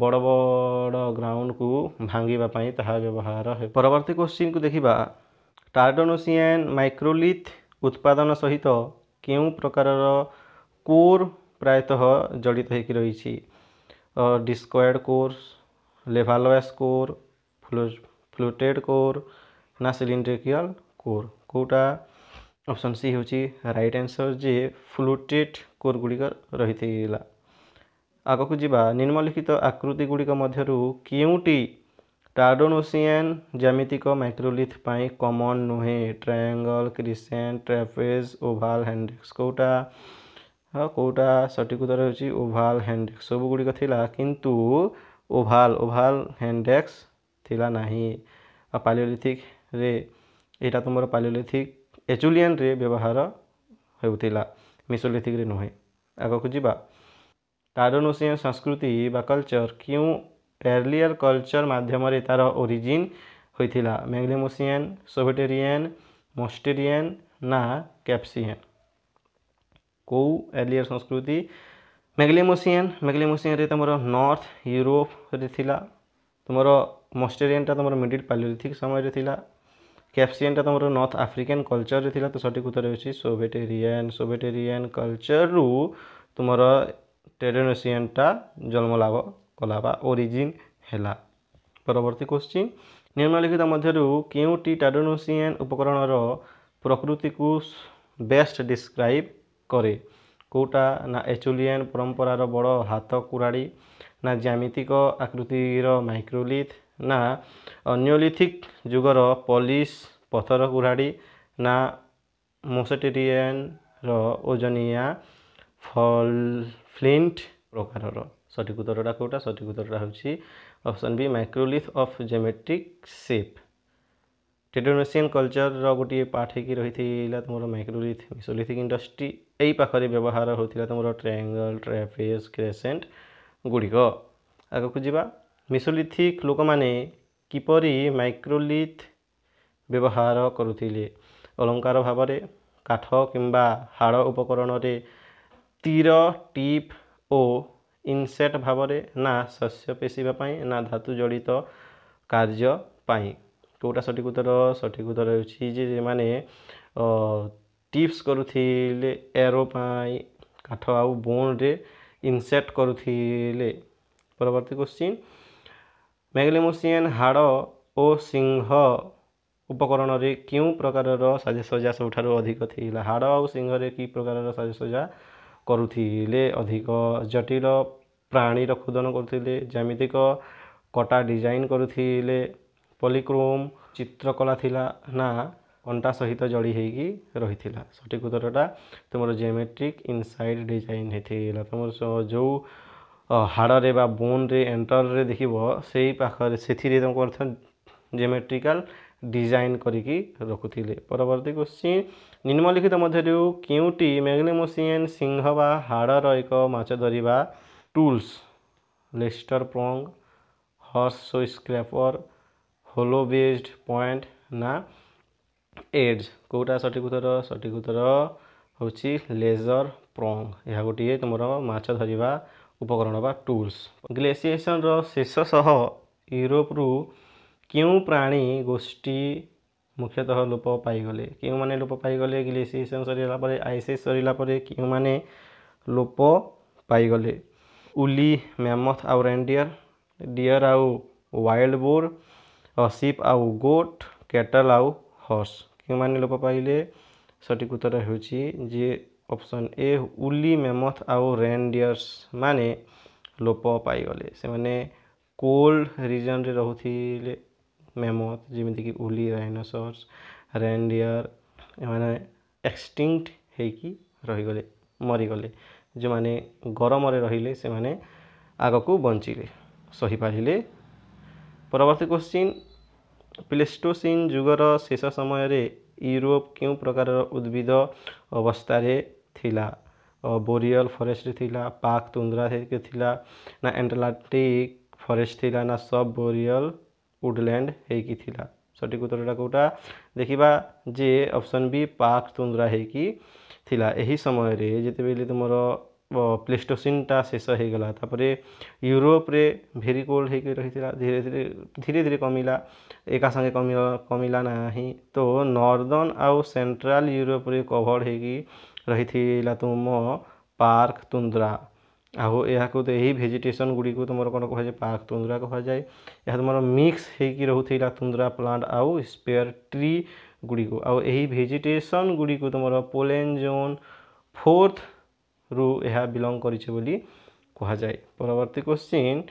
ବଡ଼ ବଡ଼ ଗ୍ରାଉଣ୍ଡକୁ ଭାଙ୍ଗିବା ପାଇଁ ତାହା ବ୍ୟବହାର ହୁଏ। ପରବର୍ତ୍ତୀ କ୍ୱେଶ୍ଚିନ୍କୁ ଦେଖିବା। ଟାର୍ଡନୋସିଆନ୍ ମାଇକ୍ରୋଲିଥ୍ ଉତ୍ପାଦନ ସହିତ କେଉଁ ପ୍ରକାରର କୋର୍ ପ୍ରାୟତଃ ଜଡ଼ିତ ହୋଇକି ରହିଛି? ଡିସ୍କଏଡ୍ କୋର୍, ଲେଭାଲୱାସ୍ କୋର୍, ଫ୍ଲୁଟେଡ୍ କୋର୍ ନା ସିଲିଣ୍ଡ୍ରିକାଲ୍ କୋର୍? କେଉଁଟା? ଅପସନ୍ ସି ହେଉଛି ରାଇଟ୍ ଆନ୍ସର୍ ଯେ ଫ୍ଲୁଟେଡ୍ କୋର୍ ଗୁଡ଼ିକ ରହିଥିଲା। ଆଗକୁ ଯିବା। ନିମ୍ନଲିଖିତ ଆକୃତି ଗୁଡ଼ିକ ମଧ୍ୟରୁ କେଉଁଟି ଟାର୍ଡନୋସିଆନ୍ ଜ୍ୟାମିତିକ ମାଇକ୍ରୋଲିଥ୍ ପାଇଁ କମନ୍ ନୁହେଁ? ଟ୍ରାୟାଙ୍ଗଲ୍, କ୍ରିସେଣ୍ଟ, ଟ୍ରାପେଜ୍, ଓଭାଲ୍, ହ୍ୟାଣ୍ଡେକ୍ସ। କେଉଁଟା ସଠିକ୍ ଉତ୍ତର ହେଉଛି ଓଭାଲ୍ ହ୍ୟାଣ୍ଡେକ୍ସ। ସବୁଗୁଡ଼ିକ ଥିଲା କିନ୍ତୁ ଓଭାଲ୍ ହ୍ୟାଣ୍ଡେକ୍ସ ଥିଲା ନାହିଁ। ପାଲିଓଲିଥିକ୍ରେ ଏଇଟା ତୁମର ପାଲିଓଲିଥିକ୍ ଏଜୁଲିଆନ୍ରେ ବ୍ୟବହାର ହେଉଥିଲା, ମିସୋଲିଥିକ୍ରେ ନୁହେଁ। ଆଗକୁ ଯିବା। ଟାର୍ଡନୋସିଆନ୍ ସଂସ୍କୃତି ବା କଲଚର କେଉଁ ଏର୍ଲିୟର କଲଚର ମାଧ୍ୟମରେ ତା'ର ଓରିଜିନ୍ ହୋଇଥିଲା? ମ୍ୟାଗ୍ଲେମୋସିଆନ୍, ସୋଭେଟେରିଆନ୍, ମୋଷ୍ଟେରିଆନ୍ ନା କ୍ୟାପ୍ସିଆନ୍? କେଉଁ ଏର୍ଲିୟର ସଂସ୍କୃତି? ମ୍ୟାଗ୍ଲେମୋସିଆନ୍ରେ ତୁମର ନର୍ଥ ୟୁରୋପରେ ଥିଲା। ତୁମର ମୋଷ୍ଟେରିଆନ୍ଟା ତୁମର ମିଡିଲ୍ ପାଲିଓଲିଥିକ୍ ସମୟରେ ଥିଲା। କ୍ୟାପ୍ସିଆନ୍ଟା ତୁମର ନର୍ଥ ଆଫ୍ରିକାନ୍ କଲଚରରେ ଥିଲା। ତ ସଠିକ୍ ଉତ୍ତର ହେଉଛି ସୋଭେଟେରିଆନ୍ କଲଚରରୁ ତୁମର ଟାର୍ଡନୋସିଆନ୍ଟା ଜନ୍ମ ଲାଭ କଲା ବା ଓରିଜିନ୍ ହେଲା। ପରବର୍ତ୍ତୀ କ୍ୱେଶ୍ଚିନ୍। ନିମ୍ନଲିଖିତ ମଧ୍ୟରୁ କେଉଁଟି ଟାର୍ଡନୋସିଆନ୍ ଉପକରଣର ପ୍ରକୃତିକୁ ବେଷ୍ଟ ଡିସ୍କ୍ରାଇବ୍ କରେ? କେଉଁଟା? ନା ଏଜୁଲିଆନ୍ ପରମ୍ପରାର ବଡ଼ ହାତ କୁରାଢ଼ୀ, ନା ଜ୍ୟାମିତିକ ଆକୃତିର ମାଇକ୍ରୋଲିଥ୍, ନା ନିଓଲିଥିକ୍ ଯୁଗର ପଲିସ୍ ପଥର କୁରାଢ଼ୀ, ନା ମୋଷ୍ଟେରିଆନ୍ର ଓଜନିଆ ଫ୍ଲିଣ୍ଟ ପ୍ରକାରର? ସଠିକ୍ ଉତ୍ତରଟା କେଉଁଟା? ସଠିକ୍ ଉତ୍ତରଟା ହେଉଛି option B microlith of geometric shape. Tardenoisian କଲଚରର ଗୋଟିଏ ପାର୍ଟ ହେଇକି ରହିଥିଲା ତୁମର ମାଇକ୍ରୋଲିଥ୍। ମିସୋଲିଥିକ୍ ଇଣ୍ଡଷ୍ଟ୍ରି ଏଇ ପାଖରେ ବ୍ୟବହାର ହେଉଥିଲା ତୁମର ଟ୍ରାୟାଙ୍ଗଲ୍, ଟ୍ରାପେଜ୍, କ୍ରେସେଣ୍ଟ ଗୁଡ଼ିକ। ଆଗକୁ ଯିବା। ମିସୋଲିଥିକ୍ ଲୋକମାନେ କିପରି ମାଇକ୍ରୋଲିଥ୍ ବ୍ୟବହାର କରୁଥିଲେ? ଅଳଙ୍କାର ଭାବରେ, କାଠ କିମ୍ବା ହାଡ଼ ଉପକରଣରେ, ତୀର, ଟିପ୍ ଓ ଇନସେଟ୍ ଭାବରେ, ନା ଶସ୍ୟ ପେଷିବା ପାଇଁ, ନା ଧାତୁ ଜଡ଼ିତ କାର୍ଯ୍ୟ ପାଇଁ? କେଉଁଟା ସଠିକ୍ ଉତ୍ତର? ସଠିକ୍ ଉତ୍ତର ହେଉଛି ଯେ ସେମାନେ ଟିପ୍ସ କରୁଥିଲେ ଏରୋ ପାଇଁ, କାଠ ଆଉ ବୋନ୍ରେ ଇନସେଟ୍ କରୁଥିଲେ। ପରବର୍ତ୍ତୀ କ୍ୱେଶ୍ଚିନ୍। ମ୍ୟାଗ୍ଲେମୋସିଆନ୍ ହାଡ଼ ଓ ସିଂହ ଉପକରଣରେ କେଉଁ ପ୍ରକାରର ସାଜସଜ୍ଜା ସବୁଠାରୁ ଅଧିକ ଥିଲା? ହାଡ଼ ଆଉ ସିଂହରେ କି ପ୍ରକାରର ସାଜସଜ୍ଜା କରୁଥିଲେ? ଅଧିକ ଜଟିଳ ପ୍ରାଣୀର ଖୋଦନ କରୁଥିଲେ, ଜ୍ୟାମିତିକ କଟା ଡିଜାଇନ୍ କରୁଥିଲେ, ପଲିକ୍ରୋମ୍ ଚିତ୍ରକଳା ଥିଲା, ନା କଣ୍ଟା ସହିତ ଜଡ଼ି ହେଇକି ରହିଥିଲା? ସଠିକ୍ ଉତ୍ତରଟା ତୁମର ଜିଓମେଟ୍ରିକ୍ ଇନସାଇଡ୍ ଡିଜାଇନ୍ ହେଇଥିଲା। ତୁମର ଯେଉଁ ହାଡ଼ରେ ବା ବୋନ୍ରେ ଏଣ୍ଟରରେ ଦେଖିବ ସେଇ ପାଖରେ ସେଥିରେ ତୁମ କରିଥାଉ ଜିଓମେଟ୍ରିକାଲ୍ ଡିଜାଇନ୍ କରିକି ରଖୁଥିଲେ। ପରବର୍ତ୍ତୀ କ୍ୱେଶ୍ଚିନ୍। ନିମ୍ନଲିଖିତ ମଧ୍ୟରୁ କେଉଁଟି ମ୍ୟାଗ୍ଲେମୋସିଆନ୍ ସିଂହ ବା ହାଡ଼ର ଏକ ମାଛ ଧରିବା tools? Leister prong, horse shoe scraper, hollow based point ନା ଏଡ୍ଜ? କେଉଁଟା ସଠିକ୍ ଉତ୍ତର? ସଠିକ୍ ଉତ୍ତର ହେଉଛି ଲେଜର ପ୍ରଙ୍ଗ। ଏହା ଗୋଟିଏ ତୁମର ମାଛ ଧରିବା ଉପକରଣ ବା ଟୁଲ୍ସ। ଗ୍ଲେସିଏସନର ଶେଷ ସହ ୟୁରୋପରୁ କେଉଁ ପ୍ରାଣୀ ଗୋଷ୍ଠୀ ମୁଖ୍ୟତଃ ଲୋପ ପାଇଗଲେ? କେଉଁମାନେ ଲୋପ ପାଇଗଲେ? ଗ୍ଲେସିଏସନ୍ ସରିଲା ପରେ, ଆଇସ୍ ଏଜ୍ ସରିଲା ପରେ କେଉଁମାନେ ଲୋପ ପାଇଗଲେ? उली मैमथ आउ रेनडियर, डियर आउ वाइल्ड बोर, सीप आउ गोट, कैटल आउ हॉर्स। क्यों माने लोप पाइले? सठिक उत्तर होची जे ऑप्शन ए उली मैमथ आउ रेनडियर्स माने लोप पाइगले। से माने कोल्ड रीजन रे रहुथिले। मैमथ जेमिति कि उली, राइनोसर्स, रेनडियर एमाने एक्सटिंक्ट हेकी रहीगले, मरीगले। जो माने गरम रे रहिले से माने आगकू बंचिले, सही पारिले। परवर्ती क्वेश्चन, प्लेस्टोसिन जुगर शेष समय रे यूरोप क्यों प्रकार उद्भिद अवस्था थिला? बोरियल फॉरेस्ट थिला, पाक तुंद्रा थिला, ना एंटलांटिक फॉरेस्ट थिला, ना सब बोरियल वुडलैंड हेकी थिला? सठिक उत्तरटा कोटा देखिबा जे ऑप्शन बी पाक तुंद्रा हेकी थिला। एही समय रे जेतेबेले तुमर प्लेस्टोसिनटा शेष हो गला, तापरे यूरोप रे भेरी कोल्ड हेकी रहिथिला, धीरे धीरे कमिला, एका संगे कमिला नाही। तो नॉर्दर्न आउ सेंट्रल यूरोप रे कभर हेकी रहिथिला तुम पार्क तुंद्रा। आहो यहाँ तो यही भेजिटेसन गुड़ी को तुम कौन कह पार्क तुंद्रा कहुए। यह तुम मिक्स होगी रोला तुंद्रा प्लांट आउ स्पेयर ट्री गुड़ी को। आउ यही भेजिटेसन गुड़ी को तुम पोलेन जोन 4th रु यह बिलंग करी कहुए। परवर्ती क्वेश्चन,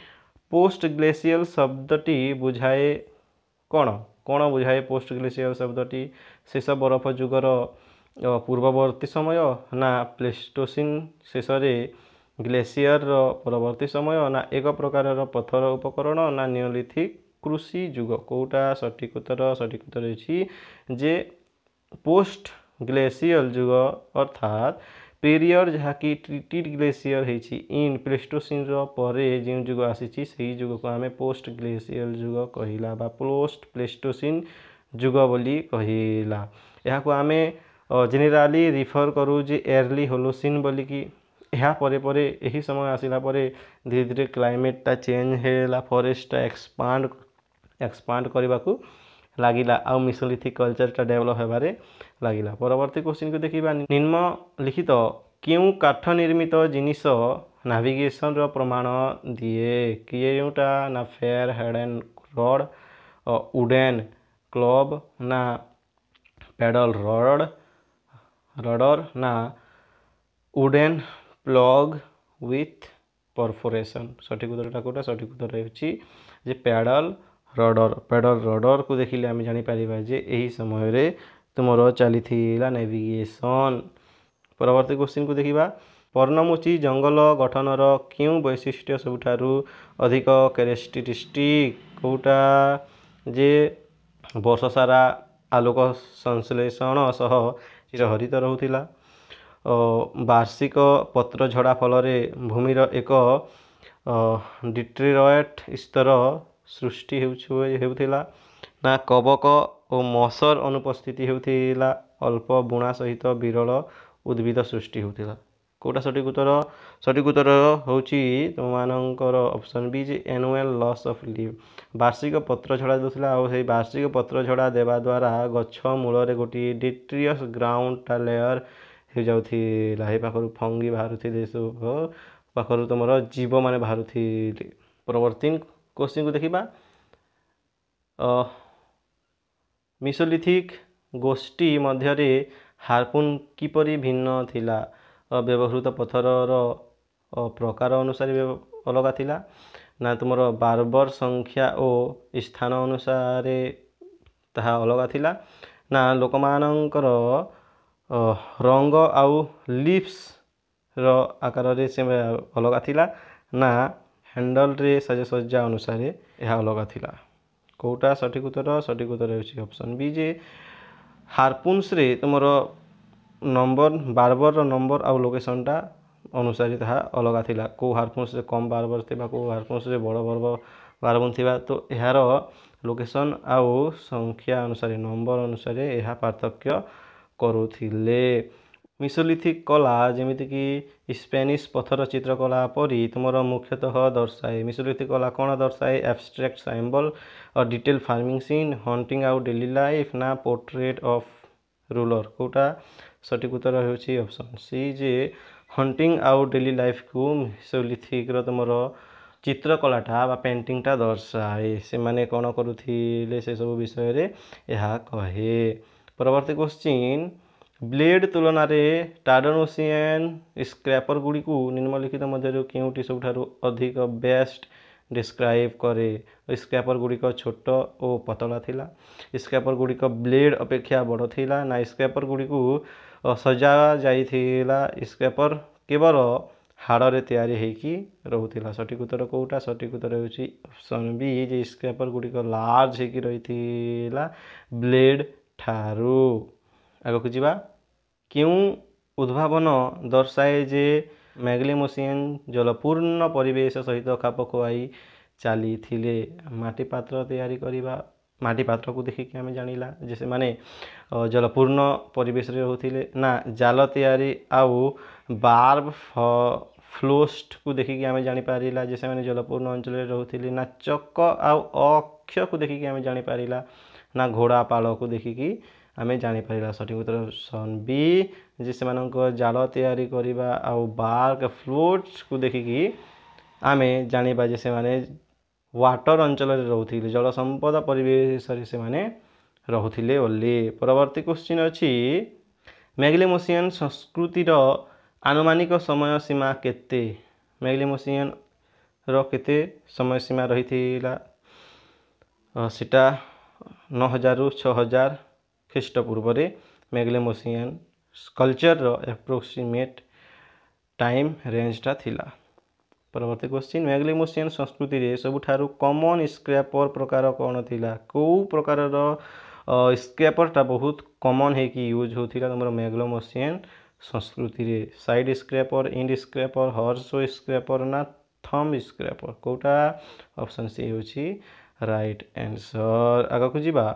पोस्ट ग्लेशियल शब्दटी बुझाए कौन? कौन बुझाए पोस्ट ग्लेशियल शब्दटी? शेष बरफ जुगर पूर्ववर्ती समय, ना प्लेस्टोसिन शेष ग्लेशियर परवर्ती समय, ना एक प्रकार पथर उपकरण, ना नियोलिथिक कृषि जुग? कोटा सठिक उत्तर? सठिक उत्तर होची जे पोस्ट ग्लेशियल जुग अर्थात पीरियड जहाँकि ट्रीटेड ग्लेशियर होती इन प्लेस्टोसिन परे जो जुग आसी से जुग को आम पोस्ट ग्लेशियल जुग कहला बा पोस्ट प्लेस्टोसिन जुग बोली कहला। यहाँ को आम जेनेराली रिफर करू जे एर्ली होलोसिन बोलिकी। यहाँ परे परे यही समय आसिला परे धीरे धीरे क्लाइमेटा चेंज है, फॉरेस्ट एक्सपांड करने को लगिला, आउ मेसोलिथिक कल्चरटा डेभलप होबारे लगिला। परवर्ती क्वेश्चन को देखिबा, निम्नलिखित क्यों काठ निर्मित जिनिस नाविगेशन रो प्रमाण दिए? केउटा? ना fire hardened rod, wooden club, ना पेडल रडर, ना वुडेन प्लग विथ परफोरेशन? सठिक उत्तरटा कोटा? सठिक उत्तर होची जे पेडल रडर। पेडल रडर को देखिले आम जानीपर जे यही समय रे तुमर चलीथिला नेविगेशन। परवर्ती क्वेश्चन को देखिबा, पर्णमोची जंगल गठनर क्यों वैशिष्ट्य सबुठारु अधिक कैरेक्टरिस्टिक? कोटा जे वर्ष सारा आलोक संश्लेषण सह चिरहरित रहुथिला, वार्षिक पत्र झड़ा फल भूमिर एक डिट्रेट स्तर सृष्टि होउथिला, ना कबक और मसर अनुपस्थिति होउथिला, अल्प बुणा सहित विरल उद्भिद सृष्टि होउथिला? कोटा सठिक उत्तर? सठिक उत्तर होची तुमମାନଙ୍କର ऑप्शन बी जे एनुअल लॉस ऑफ लीव। वार्षिक पत्र झड़ा देउथिला, और से वार्षिक पत्र झड़ा देवा द्वारा गछ मूल गोटे डिट्रियस ग्राउंड लेयर हो जाउथिला। हे पाखरु फंगी बाहरुथिले, सब पाखरु तुमर जीव माने बाहरुथिले। परवर्ती क्वेश्चन को देखिबा, मेसोलिथिक गोष्ठी मध्य हार्पुन किपरि भिन्न थिला? व्यवहृत पथरर प्रकार अनुसार अलग थिला, ना तुमर बार्बर संख्या और स्थान अनुसार ताहा अलग थिला, ना लोकमानंकर रंग आउ लिप्स रो आकार रे से अलग थिला, ना हैंडल रे साजसज्जा अनुसार यह अलग थिला? कोटा सठिक उत्तर? सठिक उत्तर होची ऑप्शन बी जे हार्पुन्स रे तुमर नंबर बार्बर नंबर आउ लोकेशनटा अनुसार ताहा अलग थिला। को हार्पुन्स रे कम बार्बर थिबा, को हार्पुन्स रे बड़ बार्बर थिबा, तो यार लोकेशन आउ संख्या अनुसार नंबर अनुसार यह पार्थक्य करुथिले। मेसोलिथिक कला जेमिति कि स्पेनिश पथर चित्रकला परी तुमर मुख्यतः दर्शाए? मेसोलिथिक कला कौन दर्शाए? Abstract symbol, detail farming scene, hunting आउ डेली लाइफ, ना पोर्ट्रेट ऑफ रूलर? कोटा सठिक उत्तर होची ऑप्शन सी जे हंटिंग आउ डेली लाइफ को मेसोलिथिक तुमर चित्रकलाटा बा पेंटिंगटा दर्शाए से माने कौन करुथिले से सब विषय रे यह कहे। परवर्ती क्वेश्चन ब्लेड तुलन में टाडनोसियन स्क्रैपर गुड़ी को निम्नलिखित मध्य केउटी सबुठारु अधिक बेस्ट डिस्क्राइब करे। स्क्रैपर गुड़िक छोट और पतला थिला, स्क्रैपर गुड़िक ब्लेड अपेक्षा बड़ थिला ना स्क्रैपर गुड़ी को सजा जाइथिला स्क्रैपर केवल हाड़े तैयारी होइकी रहुथिला। सठिक उत्तर कोटा सठिक उत्तर होउची ऑप्शन बी जे स्क्रैपर गुड़िक लार्ज होइकी रहिथिला ब्लेड ठारू। आगक जिबा क्यों उद्भावन दर्शाए जे मैग्लेमोसियन जलपूर्ण परिवेश सहित खाप खुआई चली थिले। माटी पात्र तैयारी करिबा माटी पात्र को देखिक आम जानिला जैसे माने जलपूर्ण परिवेश रे रहउथिले ना जाल तैयारी आउ बार्ब फ्लोस्ट को देखिक आम जानी पारिला जैसे माने जलपूर्ण अंचल रे रहउथिले ना चक आउ अक्ष को देखिक आम जानी पारिला ना घोड़ा पाल को देखिक आम जानी पारिला। सठिक उत्तर ऑप्शन बी जे सेमानक जाल तैयारी करिबा आउ बार्ब फ्लोट्स को देखिक आम जानिबा जे से माने वाटर अंचल रे रहउथिले जल संपद परिवेश रे से माने रहउथिले ओली। परवर्ती क्वेश्चन अछि मैग्लेमोसियन संस्कृतिर आनुमानिक समय सीमा केते। मैग्लेमोसियन रो केते समय सीमा रहिथिला सेटा 9000 रु 6000 ख्रीष्टपूर्व रे मैग्लेमोसियन कल्चर रो एप्रोक्सीमेट टाइम रेंजटा थिला। परवर्ती क्वेश्चन मैग्लेमोसियन संस्कृति रे सबुठारु कॉमन स्क्रैपर प्रकार कौन थिला। को प्रकार रो स्क्रैपरटा बहुत कॉमन है कि यूज होथिला तुमर मैग्लेमोसियन संस्कृति रे। Side scraper, end scraper, horseshoe scraper ना थंब स्क्रैपर कोटा ऑप्शन सी होची राइट आंसर। आगक जिबा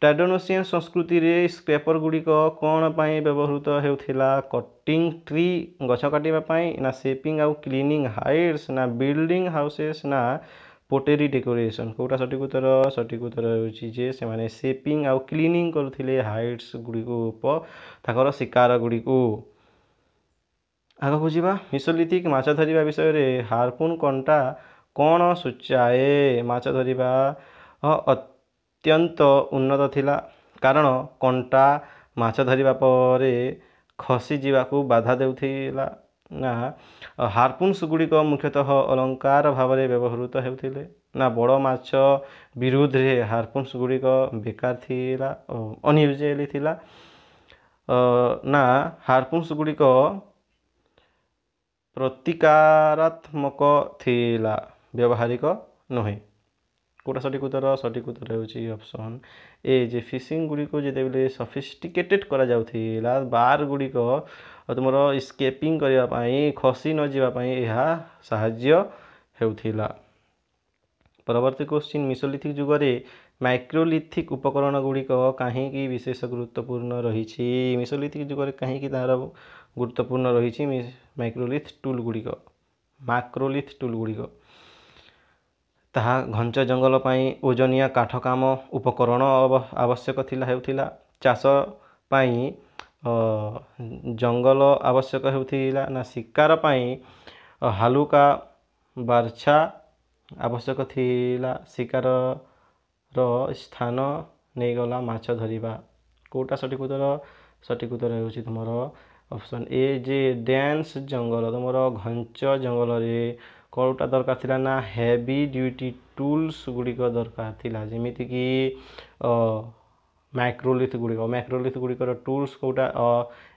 टाडनोसियन संस्कृति रे स्क्रैपर गुड़िक कौन पाई व्यवहृत हेउथिला। कटिंग ट्री गछ काटिबा पाई ना शेपिंग आउ क्लीनिंग हाइट्स ना बिल्डिंग हाउसेस ना पोटेरी डेकोरेशन कोटा सठिक उत्तर होची जे से माने शेपिंग आउ क्लीनिंग करथिले हाइट्स गुड़ी को ताकर शिकार गुड़ी को। आगक जिबा मेसोलिथिक माछ धरिबा विषय रे हार्पून कंटा कौन सूचाए। माछ धरिबा अत्यंत उन्नत थिला कारण कंटा माछ धरिबा परे खसी जीवाकू बाधा देउथिला ना हार्पून्स गुड़िक मुख्यतः अलंकार भाव में व्यवहृत हेउथिले ना बड़ माछ विरुद्ध रे हार्पून्स गुड़िक बेकार थिला अनयूजेबल थिला ना हार्पून्स गुड़िक प्रतिकारात्मक थिला व्यवहारिक नहे। कोटा सठिक उत्तर होची option A J fishing Gudi को जेतेबेले सफिस्टिकेटेड करा जाउथिला बार गुड़ी को तुमर स्केपिंग करिया पाई खसी न जिबा पाई एहा सहाय्य हेउथिला। परवर्ती क्वेश्चन मेसोलिथिक युग रे माइक्रोलिथिक उपकरण गुड़िक कहीं विशेष गुरुत्वपूर्ण रही। मेसोलिथिक युग रे कहीं तार गुरुत्वपूर्ण रही माइक्रोलिथ टूल गुड़िक माक्रोलिथ टूल गुड़िक ताहा घंच जंगल पाई ओजनिया काठ काम उपकरण आवश्यक थिला हेउथिला। चाष पाई जंगल आवश्यक हेउथिला ना शिकार पाई हालुका बारछा आवश्यक थिला। शिकार रो स्थान नहीं गला माछ धरिबा कोटा सठिक उत्तर होची तुमर ऑप्शन ए जे डेंस जंगल तुमर घंच जंगल रे कौटा दरकार थिला ना हेवी ड्यूटी टूल्स गुड़िक दरकार थिला जेमिति कि माइक्रोलिथ गुड़िक टूल्स कौटा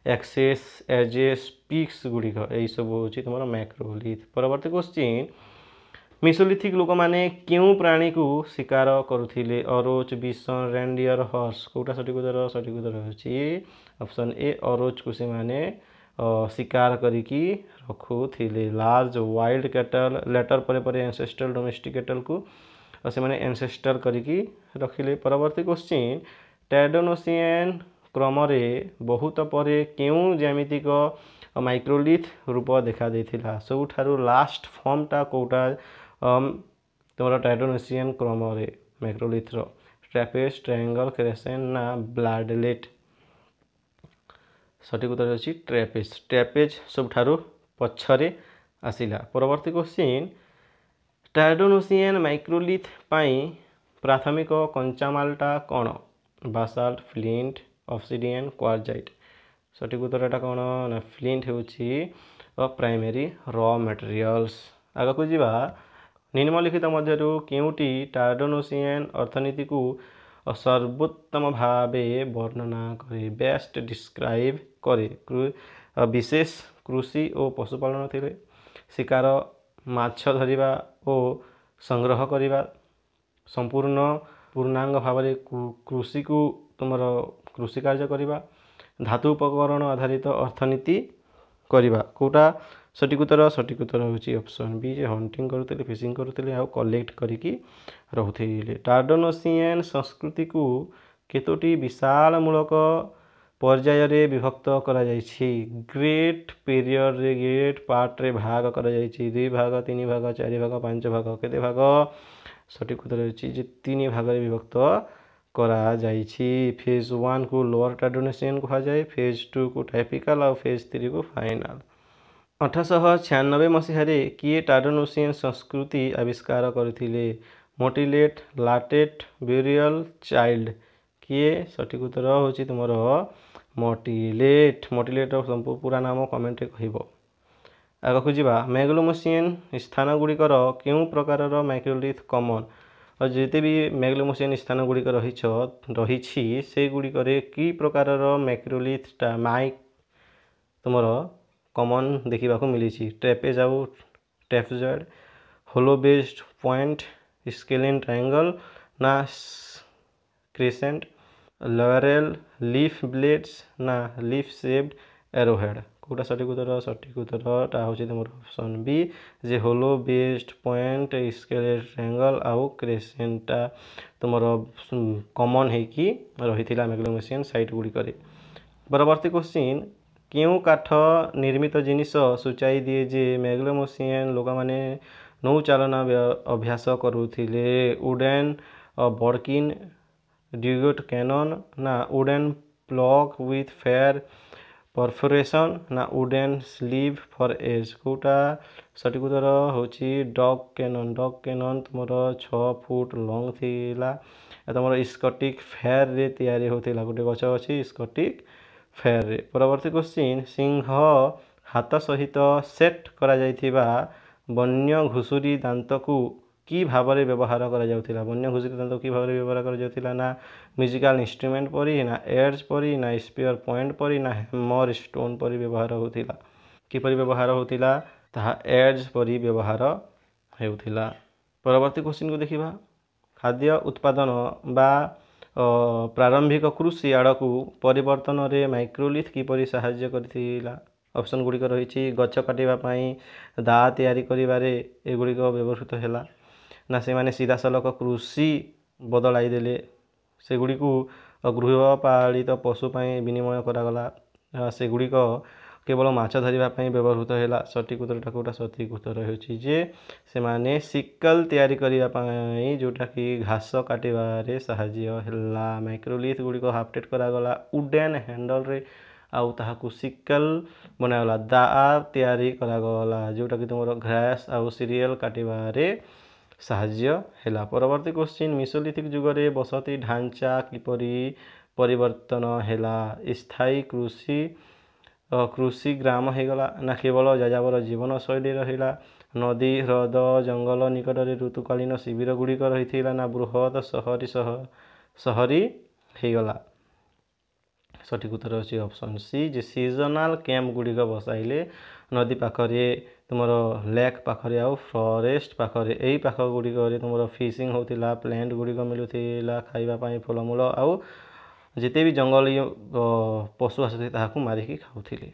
एक्सेस एजेस पिक्स गुड़िक यही सब होची तुमर माइक्रोलिथ। परवर्ती क्वेश्चन मेसोलिथिक लोक माने क्यों प्राणी को शिकार करुथिले। अरोच बिसन रेंडियर हॉर्स कोटा सठिक उत्तर होची ऑप्शन ए अरोच को से माने शिकार करिकी रखुथिले। लार्ज वाइल्ड कैटल लेटर परे एंसेस्ट्रल डोमेस्टिक कैटल को से माने एंसेस्टर करिकी रखिले। परवर्ती क्वेश्चन टाडनोसियन क्रम रे बहुत परे क्यों ज्यामितिक माइक्रोलिथ रूप देखा देथिला। सबुठारु लास्ट फॉर्मटा कोटा तुमर टाडनोसियन क्रम रे माइक्रोलिथ रो ट्रैपेज ट्रायंगल क्रेसेंट ना ब्लाडलेट। सठिक उत्तर होची ट्रेपेज। ट्रेपेज सबठारु पछरे आसिला। परवर्ती क्वेश्चन ट्राइडोनोसियन माइक्रोलिथ पाई प्राथमिक कंचामालटा कौन? Basalt, flint, obsidian, quartzite. सठिक उत्तरटा कौन ना फ्लिंट होची प्राइमरी रॉ मटेरियल्स। आगे को जीवा निम्नलिखित मध्यरु केउटी ट्राइडोनोसियन अर्थनीति को सर्वोत्तम भावे वर्णना करे, बेस्ट डिस्क्राइब करे। विशेष कृषि और पशुपालन थिले, शिकार माछ धरिबा और संग्रह करिबा, संपूर्ण पूर्णांग भाव कृषि को तुमर कृषि कार्य करिबा, धातु उपकरण आधारित अर्थनीति करिबा। कोटा सठिक उत्तर होची ऑप्शन बी जे हंटिंग करुथिले, फिशिंग करुथिले आ कलेक्ट करिकी रहुथिले। ट्राइडोनोसियन संस्कृति को केतोटी विशाल मूलक पर्याय रे विभक्त करा जायछि? ग्रेट पीरियड रे ग्रेट पार्ट रे भाग करा जायछि, 2 भाग, 3 भाग, 4 भाग, 5 भाग, केते भाग? सठिक उत्तर होची जे 3 भाग रे विभक्त करा जायछि। फेज 1 को लोअर ट्राइडोनोसियन कहा जाए, फेज 2 को टाइपिकल और फेज 3 को फाइनल। 1896 मसीह किए ट्राइडोनोसियन संस्कृति आविष्कार करथिले? मोटिलेट, लाटेट, ब्यूरियल, चाइल्ड। किए? सठिक उत्तर होची तुमरो मोटिलेट। मोटिलेट पूरा नाम कमेंट रे कहिबो। आगे को जीवा मेगालोमोसियन स्थान गुड़िकर केउ प्रकार माइक्रोलिथ कमन? और जिते भी मेगालोमोसियन स्थान गुड़िक रही से गुड़िक कि प्रकार माइक्रोलिथ माइक तुमर कमन देखा मिली? ट्रेपेज आउ ट्रेपेजॉइड, होलो बेस्ड पॉइंट, स्केलिन ट्रायंगल ना क्रेसेंट, लॉरेल लीफ ब्लेड्स ना लीफ शेप्ड एरोहेड। कोटा सठिक उत्तरटा हूँ तुम ऑप्शन बी जे होलो बेस्ड पॉइंट, स्केलेड ट्रायंगल आउ क्रेसेंटा तुमर कमन होगी रही मेगालोमोसियन साइट गुड़िक। परवर्ती क्वेश्चन क्यों काठ निर्मित जिनिस सूचाई दिए जे मेगालोमोसियन लोक मैंने नौचालना अभ्यास करुथिले? वुडेन बर्किन, ड्यूगेट कैनन ना wooden plug with fire perforation ना वुडेन स्लीव फॉर एज। कोटा सठिक उत्तर होची डग कैनन। डग कैनन तुमर 6 फुट लंग थिला, तुम स्कटिक फेयर रे तैयारी होतिला। गोटे गछ अछि स्कटिक फेयर रे। परवर्ती क्वेश्चन सिंह हाथ सहित सेट करा जायथिबा वन्य घुसुरी दांत को कि भाव में व्यवहार करा जाउथिला? वन्य घुसुरी दांत कि भाव में व्यवहार करा जाउथिला? ना म्यूजिकल इंस्ट्रूमेंट परी, ना एड्स परी, ना स्पीयर पॉइंट परी, ना हैमर स्टोन परी व्यवहार होतिला? किपरि व्यवहार होतिला? ताहा एड्स परी व्यवहार हेउथिला। परवर्ती क्वेश्चन को देखिबा खाद्य उत्पादन बा प्रारंभिक कृषि आड़ को परिवर्तन रे माइक्रोलिथ किपरि साहाय्य करथिला? ऑप्शन गुड़िक रही गछ काटिबापी दा तैयारी करिबारे एगुड़िक व्यवहृत हैला ना से माने सीधा सलख कृषि बदलाई देले सेगुड़ी गृहपालित पशुपाई विनिमय करागला सेगुड़िक केवल माछ धरिबापी व्यवहृत हैला। सठिक उत्तरटा कोटा सठिक उत्तर होची जे से माने सिकल तैयारी करिबापी जोटा कि घास काटिबारे साहाय्य हैला। माइक्रोलिथ गुड़िक हाफटेट करागला वुडेन हैंडल रे आउ ताहाकु सिकल बनागला दा तैयारी करागला जोटा कि तुम घास आउ सीरियल काटिबारे साहाय्य हैला। परवर्ती क्वेश्चन मेसोलिथिक जुगरे बसती ढांचा किपरि परिवर्तन हैला? स्थायी कृषि ग्राम होगला ना केवल जाजाबर जीवन शैली रहिला? नदी ह्रद जंगल निकट में ऋतुकालीन शिविर गुड़िक रही ना बृहत सहरी होगला? सठिक उत्तर अच्छी ऑप्शन सी जे सीजनाल कैंप गुड़िक बसाइले नदी पाखरे तुम लेक पाखरे आउ फॉरेस्ट पाखरे यही पाख गुड़िक तुम फिशिंग होतिला, प्लांट गुड़िक मिलूला खाइबापी फलमूल आउ जिते भी जंगली पशु आसुथे ताहाकु मारिकी खाउथिले।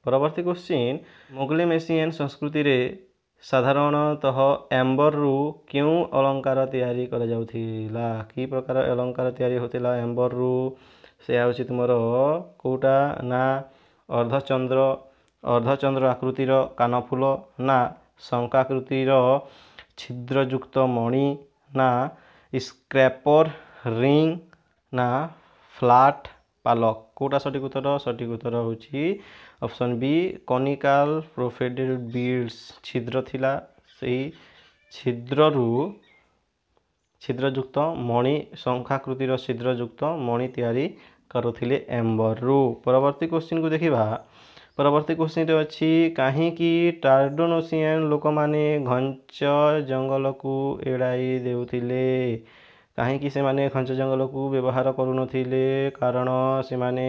परवर्ती क्वेश्चन मेगालोमोसियन संस्कृति रे साधारणतः एम्बर रु क्यों अलंकार तैयारी करा जाउथिला? कि प्रकार अलंकार तैयारी होतिला एम्बर रु? से आउछि तुमर कोटा ना अर्धचंद्र आकृतिर कानफुल ना शंकाकृतिर छिद्रयुक्त मणि ना स्क्रैपर रिंग ना फ्लैट ପାଲକ। କେଉଁଟା ସଠିକ୍ ଉତ୍ତର? ସଠିକ୍ ଉତ୍ତର ହେଉଛି ଅପସନ୍ ବି କନିକାଲ ପ୍ରୋଫେଡେଡ୍ ବିଡ୍ସ। ଛିଦ୍ର ଥିଲା, ସେହି ଛିଦ୍ରଯୁକ୍ତ ମଣି, ଶଙ୍ଖାକୃତିର ଛିଦ୍ରଯୁକ୍ତ ମଣି ତିଆରି କରୁଥିଲେ ଏମ୍ବରରୁ। ପରବର୍ତ୍ତୀ କୋଶ୍ଚିନ୍କୁ ଦେଖିବା। ପରବର୍ତ୍ତୀ କୋଶ୍ଚିନ୍ରେ ଅଛି କାହିଁକି ଟାର୍ଡୋନୋସିଆନ୍ ଲୋକମାନେ ଘଞ୍ଚ ଜଙ୍ଗଲକୁ ଏଡ଼ାଇ ଦେଉଥିଲେ? କାହିଁକି ସେମାନେ ଘଞ୍ଚ ଜଙ୍ଗଲକୁ ବ୍ୟବହାର କରୁନଥିଲେ? କାରଣ ସେମାନେ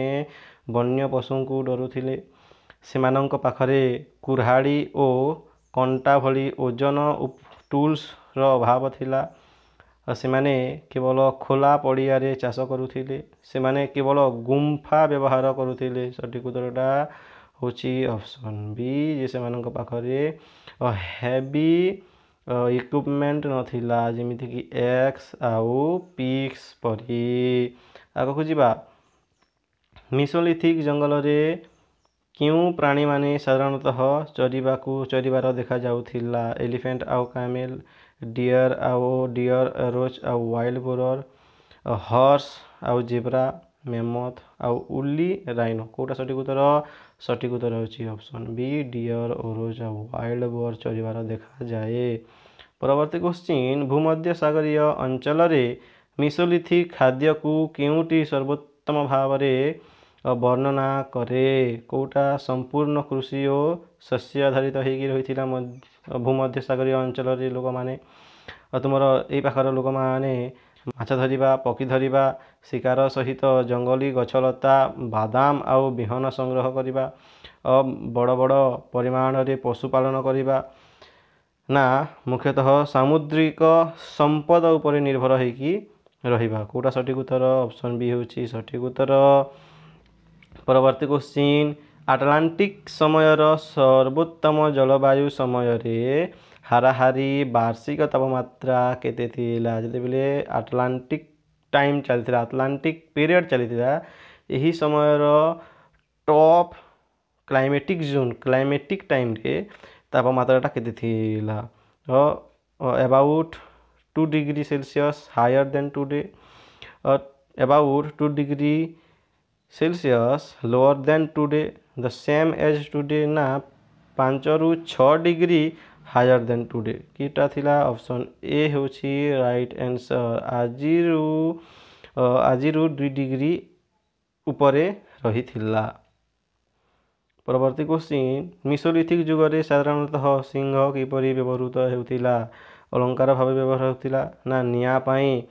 ବନ୍ୟ ପଶୁଙ୍କୁ ଡରୁଥିଲେ। ସେମାନଙ୍କ ପାଖରେ କୁରାଢ଼ୀ ଓ କଣ୍ଟା ଭଳି ଓଜନ ଟୁଲ୍ସର ଅଭାବ ଥିଲା। ସେମାନେ କେବଳ ଖୋଲା ପଡ଼ିଆରେ ଚାଷ କରୁଥିଲେ। ସେମାନେ କେବଳ ଗୁମ୍ଫା ବ୍ୟବହାର କରୁଥିଲେ। ସଠିକ୍ ଉତ୍ତରଟା ହେଉଛି ଅପସନ୍ ବି, ଯେ ସେମାନଙ୍କ ପାଖରେ ହେଭି ଇକ୍ୟୁପମେଣ୍ଟ ନଥିଲା, ଯେମିତିକି ଏକ୍ସ ଆଉ ପିକ୍ସ ପରି। ଆଗକୁ ଯିବା। ମିସୋଲିଥିକ୍ ଜଙ୍ଗଲରେ କେଉଁ ପ୍ରାଣୀମାନେ ସାଧାରଣତଃ ଚରିବାର ଦେଖାଯାଉଥିଲା? ଏଲିଫେଣ୍ଟ ଆଉ କାମେଲ୍, ଡିଅର୍ ରୋଚ୍ ଆଉ ୱାଇଲ୍ଡ ବୋରର୍, ହର୍ସ ଆଉ ଜେବ୍ରା, ମେମଥ ଆଉ ଉଲି ରାଇନୋ। କେଉଁଟା ସଠିକ୍ ଉତ୍ତର? ସଠିକ୍ ଉତ୍ତର ହେଉଛି ଅପସନ୍ ବି, ଡିଅର୍, ଓରୋଚ୍ ଆଉ ୱାଇଲ୍ଡ ବୋର୍ ଚରିବାର ଦେଖାଯାଏ। ପରବର୍ତ୍ତୀ କୋଶ୍ଚିନ୍, ଭୂମଧ୍ୟସାଗରୀୟ ଅଞ୍ଚଳରେ ମିସୋଲିଥିକ୍ ଖାଦ୍ୟକୁ କେଉଁଟି ସର୍ବୋତ୍ତମ ଭାବରେ ବର୍ଣ୍ଣନା କରେ? କେଉଁଟା ସମ୍ପୂର୍ଣ୍ଣ କୃଷି ଓ ଶସ୍ୟ ଆଧାରିତ ହୋଇକି ରହିଥିଲା ଭୂମଧ୍ୟସାଗରୀୟ ଅଞ୍ଚଳରେ ଲୋକମାନେ? ତୁମର ଏଇ ପାଖର ଲୋକମାନେ ମାଛ ଧରିବା, ପକ୍ଷୀ ଧରିବା, ଶିକାର ସହିତ ଜଙ୍ଗଲୀ ଗଛଲତା, ବାଦାମ ଆଉ ବିହନ ସଂଗ୍ରହ କରିବା, ବଡ଼ ବଡ଼ ପରିମାଣରେ ପଶୁପାଳନ କରିବା, ନା ମୁଖ୍ୟତଃ ସାମୁଦ୍ରିକ ସମ୍ପଦ ଉପରେ ନିର୍ଭର ହୋଇକି ରହିବା? କେଉଁଟା ସଠିକ୍ ଉତ୍ତର? ଅପସନ୍ ବି ହେଉଛି ସଠିକ୍ ଉତ୍ତର। ପରବର୍ତ୍ତୀ କୋଶ୍ଚିନ୍, ଆଟଲାଣ୍ଟିକ୍ ସମୟର ସର୍ବୋତ୍ତମ ଜଳବାୟୁ ସମୟରେ ହାରାହାରି ବାର୍ଷିକ ତାପମାତ୍ରା କେତେ ଥିଲା? ଯେତେବେଳେ ଆଟଲାଣ୍ଟିକ୍ ଟାଇମ୍ ଚାଲିଥିଲା, ଆଟଲାଣ୍ଟିକ୍ ପିରିୟଡ଼ ଚାଲିଥିଲା, ଏହି ସମୟର ଟପ୍ କ୍ଲାଇମେଟିକ୍ ଟାଇମ୍ରେ ତାପମାତ୍ରାଟା କେତେ ଥିଲା? About 2 degree Celsius higher than today, about 2 degree Celsius lower than today, the same as today, ना 5 ରୁ 6 डिग्री हायर देन टुडे। किटा थिला? ऑप्शन ए होछि राइट आंसर। आजिरू 2 डिग्री उपरे रही थिला। परवर्ती क्वेश्चन, मिसोलिथिक जुगरे साधारणतः सिंह किपरि व्यवहृत हेउथिला? अलंकार भाव व्यवहार होता, ना निया पाई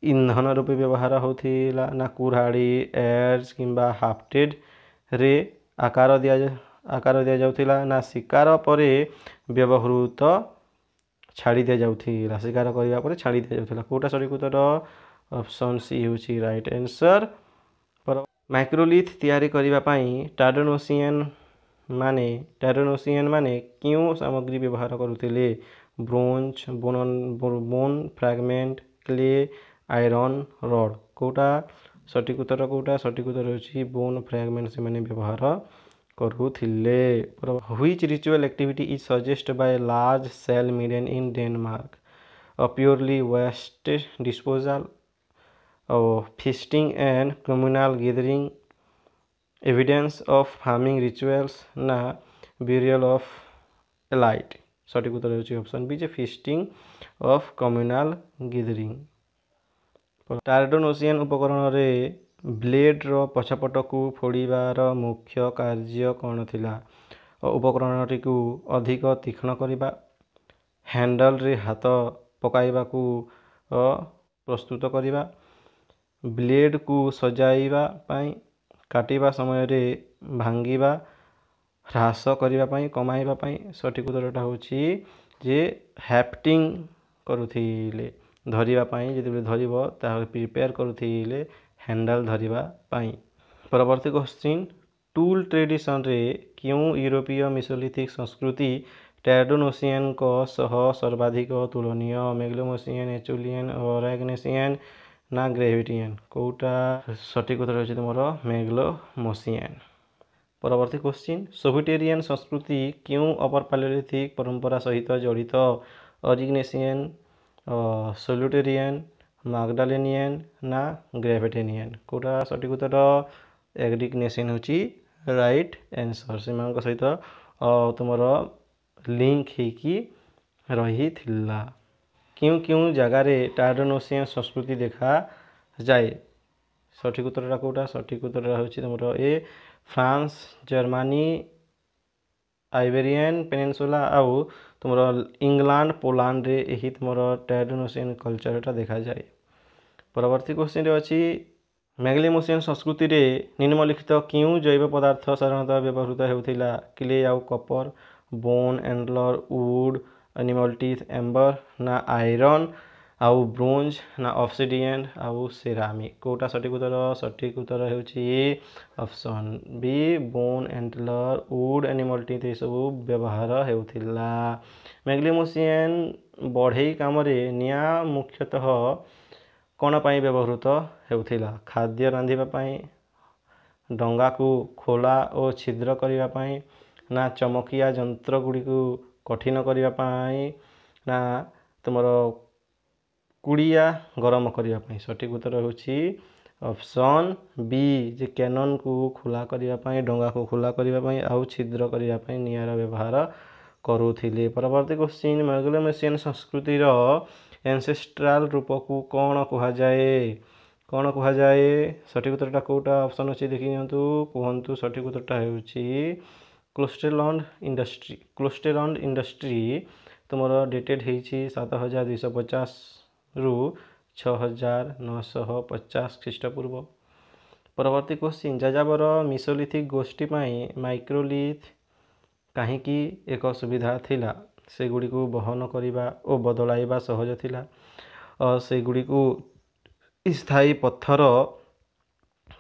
इंधन रूपे व्यवहार होता, ना कुराड़ी, एड्स किंबा हाफ्टेड रे आकार दिया जाउथिला, ना शिकार परे व्यवहृत छाड़ी दिया जाउथिला? शिकार करिया परे छाड़ी दिया जाउथिला। कोटा सठिक उत्तर? ऑप्शन सी होछि राइट आंसर। माइक्रोलिथ तैयारी करिबा पाई टार्डोनोसियन माने क्यों सामग्री व्यवहार करुथिले? Bronze, bone fragment, clay, iron rod. कोटा सठिक उत्तर? कोटा सठिक उत्तर होछि बोन फ्रैगमेंट से माने व्यवहार करुथिले। Which ritual activity is suggested by large shell middens in Denmark? Purely waste disposal, feasting and communal gathering, evidence of farming rituals, ना burial of elite? सठिक उत्तर होछि ऑप्शन बी, जे feasting of communal gathering। Tardenoisian उपकरण रे blade रो पछपट को फोड़ीबार मुख्य कार्य कौन थिला? उपकरणटी को अधिक तीक्ष्ण करिबा, हैंडल रे हाथ पकाइबा को प्रस्तुत करिबा, ब्लेड को सजाइबा पाई, काटिबा समय रे भांगिबा, ह्रास करिबा पाई, कमाइबा पाई? सठिक उत्तरटा होछि जे हैफ्टिंग करुथिले, धरिबा पाई, जेतेबेले धरिबो ताहा प्रिपेयर करुथिले हैंडल धरिबा पाई। परवर्ती क्वेश्चन, टूल ट्रेडिशन रे क्यों यूरोपीय मेसोलिथिक संस्कृति टार्डोनोसियन को सह सर्वाधिक तुलनीय? मेगलोमोसियन, एचुलियन, ओराग्नेसियन, ना ग्रेविटियन? कोटा सठिक उत्तर होछि तुमरो मेगलोमोसियन। परवर्ती क्वेश्चन, सोविटेरियन संस्कृति क्यों अपर पालियोलिथिक परंपरा सहित जड़ित? ओरिग्नेसियन, सोल्यूटेरियन, मैगडालेनियन, ना ग्रेविटेनियन? कोटा सठिक उत्तर? एग्रिक नेसन होची राइट आंसर से सहित तुमर लिंक होकी रही थिला। क्यों क्यों जगार टार्डनोसियन संस्कृति देखा जाए सठिक उत्तरटा कौटा सठिक उत्तरटा होची तुमर A France Germany Iberian Peninsula आउ तुमर इंग्लैंड पोलैंड रे यही तुमर टार्डनोसियन कल्चरटा देखा जाए। परवर्ती क्वेश्चन अच्छी मैग्लेमोसियन संस्कृति रे निम्नलिखित क्यों जैव पदार्थ साधारणतः व्यवहृत होता क्ले आउ copper bone antler wood animal teeth amber ना आयरन आउ ब्रोंज ना ऑब्सिडियन आउ सेरामिक कोटा सठिक उत्तर होची option B bone antler wood animal teeth ये सब व्यवहार होता। मैग्लेमोसियन बढ़ई काम निया मुख्यतः कौन पाई व्यवहृत होता खाद्य रांधिबापाई डंगा को खोला और छिद्र करने ना चमकिया जंत्र गुड़ी को कठिन करने ना तुमर कुड़िया गरम करने सठिक उत्तर होची ऑप्शन बी जे कैनन को खोला करने डंगा को खोला करने आउ छिद्र करने निआर व्यवहार करुथिले। परवर्ती क्वेश्चन मैग्लेमोसियन संस्कृतिर एंसेस्ट्राल रूप को कौन कह जाए सठिक उत्तरटा कौटा ऑप्शन अच्छी देखी कहतु सठिक उत्तरटा होची क्लोस्टेरॉन इंडस्ट्री तुमर डेटेड होती 7250 रु 6950 ख्रीष्टपूर्व। परवर्ती क्वेश्चन जाजावर मिसोलिथिक गोष्ठी माइक्रोलिथ कहीं एक सुविधा थिला से गुड़ी को बहन करने और बदलाइबा सहज थिला और से गुड़ी को स्थायी पत्थर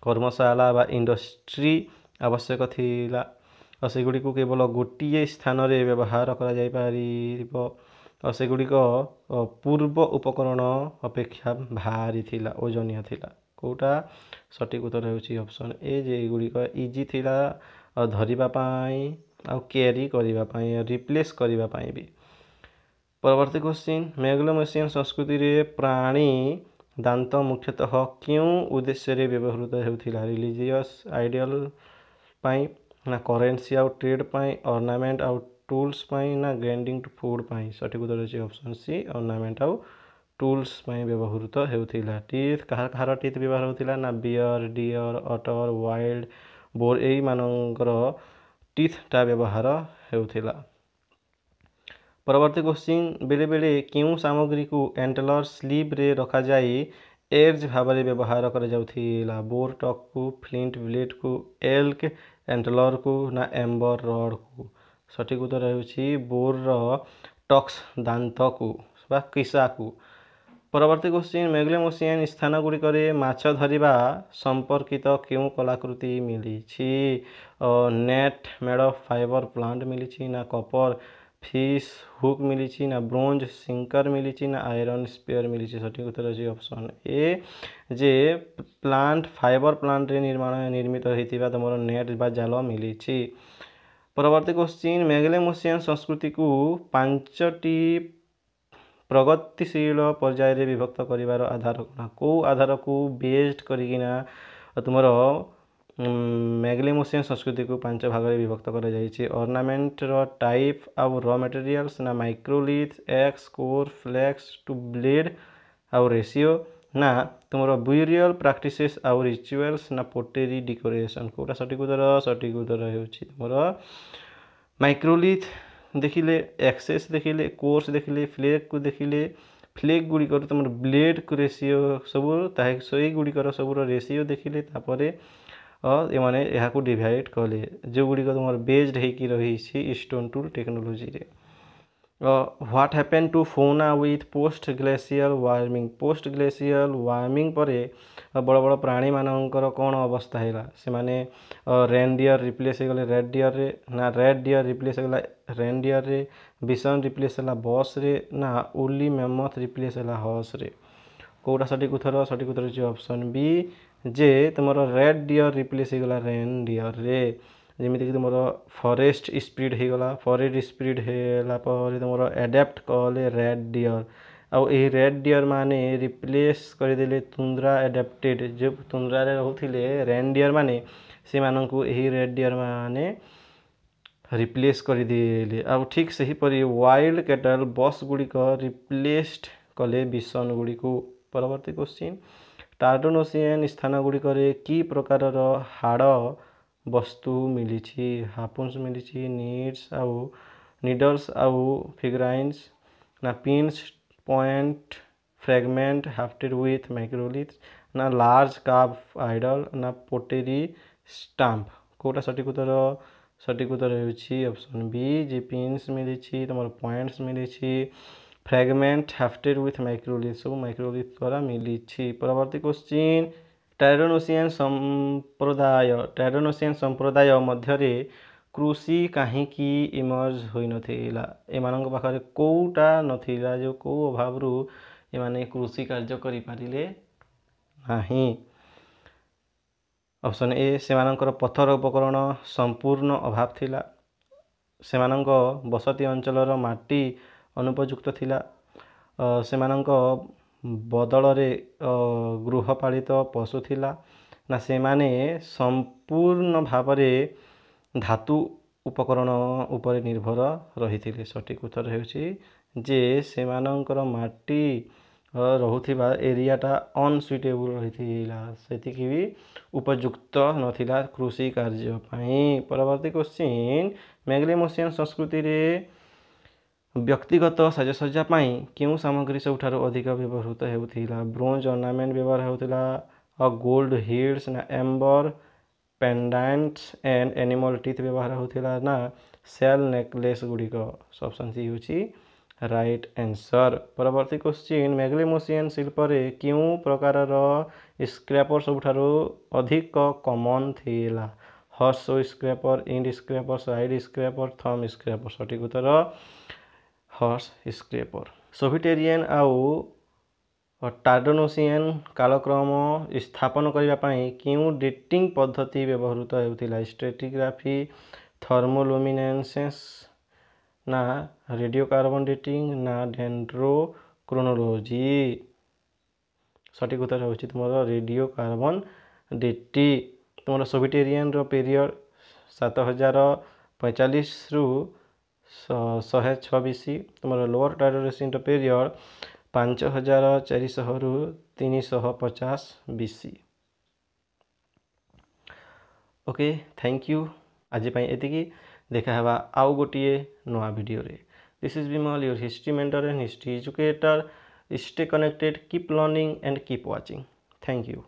कर्मशाला बा इंडस्ट्री आवश्यक थिला और से गुड़ी को केवल गोटे स्थान रे व्यवहार करा जाय पारिबो और से गुड़ी को पूर्व उपकरण अपेक्षा भारी थिला ओजनिया थिला कोटा सठिक उत्तर होची ऑप्शन ए जे गुड़ी को इजी थिला और धरिबा पाई आ कैरी करबा पाई रिप्लेस करबा पाई भी। परवर्ती क्वेश्चन मैग्लेमोसियन संस्कृति रे प्राणी दांत मुख्यतः क्यों उद्देश्य रे व्यवहृत होता रिलीजियस आइडियल पाई ना करेंसी आउ ट्रेड पाई ऑर्नामेंट आउ टूल्स पाई ना ग्राइंडिंग टू फूड पाई सठिक उत्तर होची ऑप्शन सी ऑर्नामेंट आउ टूल्स पाई व्यवहृत होता। टीथ कहार टीथ व्यवहार होता ना बियर डियर अटर वाइल्ड बोर यही मानकर टीथटा व्यवहार होता। परवर्ती क्वेश्चन बेले बेले क्यों सामग्री को एंटलर स्लीव रे रखा जाए एज भाव में व्यवहार करा बोर टक को फ्लिंट ब्लेड को एल्क एंटलर को ना एम्बर रड को सठिक उत्तर होची बोर टक्स दांत को बा किसा को। परवर्ती क्वेश्चन मैग्लेमोसियन स्थान गुड़िक माछ धरिबा संपर्कित क्यों कलाकृति मिली net made of fiber plant मिली ना कपर फिश हुक मिली ना ब्रोंज सिंकर मिली ना आयरन स्पेयर मिली सठिक उत्तर अच्छी option A J plant fibre plant रे निर्मित होता तुम नेट बा जाल मिली। परवर्ती क्वेश्चन मैग्लेमोसियन संस्कृति को 5टी प्रगतिशील पर्याय रे विभक्त करिवार आधार को आधार को बेस्ड करिकिना तुमर मैग्लेमोसियन संस्कृति को 5 भाग में विभक्त करा जायछि ऑर्नामेंट रो टाइप आउ रॉ मटेरियल्स ना माइक्रोलिथ एक्स कोर फ्लेक्स टू ब्लेड आउ रेशियो ना तुमर ब्यूरियल प्रैक्टिसेस आउ रिचुअल्स ना पोटेरी डेकोरेशन कोटा सठिक उत्तर होछि तुमर माइक्रोलिथ देखिले एक्सेस देखिले कोर्स देखिले फ्लेग को देखिले फ्लेग गुड़िकर तुम ब्लेड को रेशियो सब सही गुड़िकर सब रेशियो देखिले तापरे एमाने यहाँ को डिवाइड कले जो गुड़िक तुम बेस्ड होकी रही स्टोन टूल टेक्नोलोजी रे। What happen to fauna with post glacial warming पर बड़ बड़ प्राणी मानकर कौन अवस्था है से माने रेनडियर रिप्लेस हो गले रेड डियर रे ना रेड डियर रिप्लेस हो गला रेनडियर रे बिसन रिप्लेस है बस रे ना उली मेमथ रिप्लेस है हॉर्स रे कोटा सठिक उत्तर ऑप्शन बी जे तुम रेड डियर रिप्लेस हो गला रेन डियर रे जमीक तुम फॉरेस्ट स्पीड हो गला फॉरेस्ट स्पीड है तुम एडेप्ट कले रेड डियर आउ यही रेड डियर माने रिप्लेस करदेले तुंद्रा एडाप्टेड जो तुंद्रा रे रहउथिले रेन डियर माने से माननकु यही रेड डियर माने रिप्लेस करदेले। आउ ठीक सही परि वाइल्ड कैटल बस गुड़िक रिप्लेस्ड कले बिसन गुड़िक। परवर्ती क्वेश्चन टार्डनोसियन स्थान गुड़िक कि प्रकार हाड़ वस्तु मिली हापुन्स मिली नीड्स आउ नीडल्स आउ फिगराइन्स ना pins point fragment hafted with microliths ना लार्ज कार्व आइडल ना पोटेरी स्टाम्प कोटा सठिक उत्तर होउछि ऑप्शन बी जे पिन्स मिली तुम पॉइंट्स मिली फ्रैगमेंट हाफ्टेड विथ माइक्रोलिथ सब माइक्रोलिथ द्वारा मिली। परवर्ती क्वेश्चन टायरोनोसियन संप्रदाय मध्यरे कृषि काहींकि इमर्ज होई नथिला एमानक पाखरे कोउटा नथिला जो को अभावरु एमाने कृषि कार्य करि पारिले नाही। ऑप्शन ए सेमानकर पथर उपकरण संपूर्ण अभाव थिला सेमानक बसती अंचलर माटी अनुपयुक्त थिला सेमानक बदल रे गृहपालित पशु थिला ना सेमाने संपूर्ण भावरे धातु उपकरण उपर निर्भर रही। सठिक उत्तर होउछि जे सेमानकर माटी रहुथिबा एरियाटा अनसुइटेबल रहिथिला सेतिकी भी उपयुक्त नथिला कृषि कार्य पई। परवर्ती क्वेश्चन मैग्लेमोसियन संस्कृति रे व्यक्तिगत साजसज्जा पई केउ सामग्री सबठारु अधिक व्यवहृत हेउथिला ब्रोंज ऑर्नामेंट व्यवहार हेउथिला गोल्ड हिल्स ना amber pendants and animal teeth व्यवहार होता ना सेल नेकलेस गुड़िक। ऑप्शन सी होची राइट आंसर। परवर्ती क्वेश्चन मैग्लेमोसियन शिल्प रे क्यों प्रकार स्क्रैपर सबठारु अधिक कॉमन थिला horse scraper end scraper side scraper thumb scraper. सठिक उत्तर हॉर्स स्क्रैपर। सोविटेरियन आउ टार्डनोसियन कालक्रम स्थापन करने क्यों डेटिंग पद्धति व्यवहृत होता स्ट्रेटिग्राफी थर्मोलुमिनेसेंस ना रेडियो कार्बन डेटिंग ना डेंड्रोक्रोनोलॉजी। सठिक उत्तर होची तुमरो रेडियो कार्बन डेटिंग। तुमरो सोविटेरियन रो पीरियड 7045 रु 106 बीसी तुमरो लोअर टार्डनोसियन रो पीरियड 5400 रु 350 बीसी। ओके थैंक यू आज एतिकी देखा हेबा आउ गोटिए नवा वीडियो रे। This is Vimal your history mentor and history educator. Stay connected keep learning and keep watching. Thank you.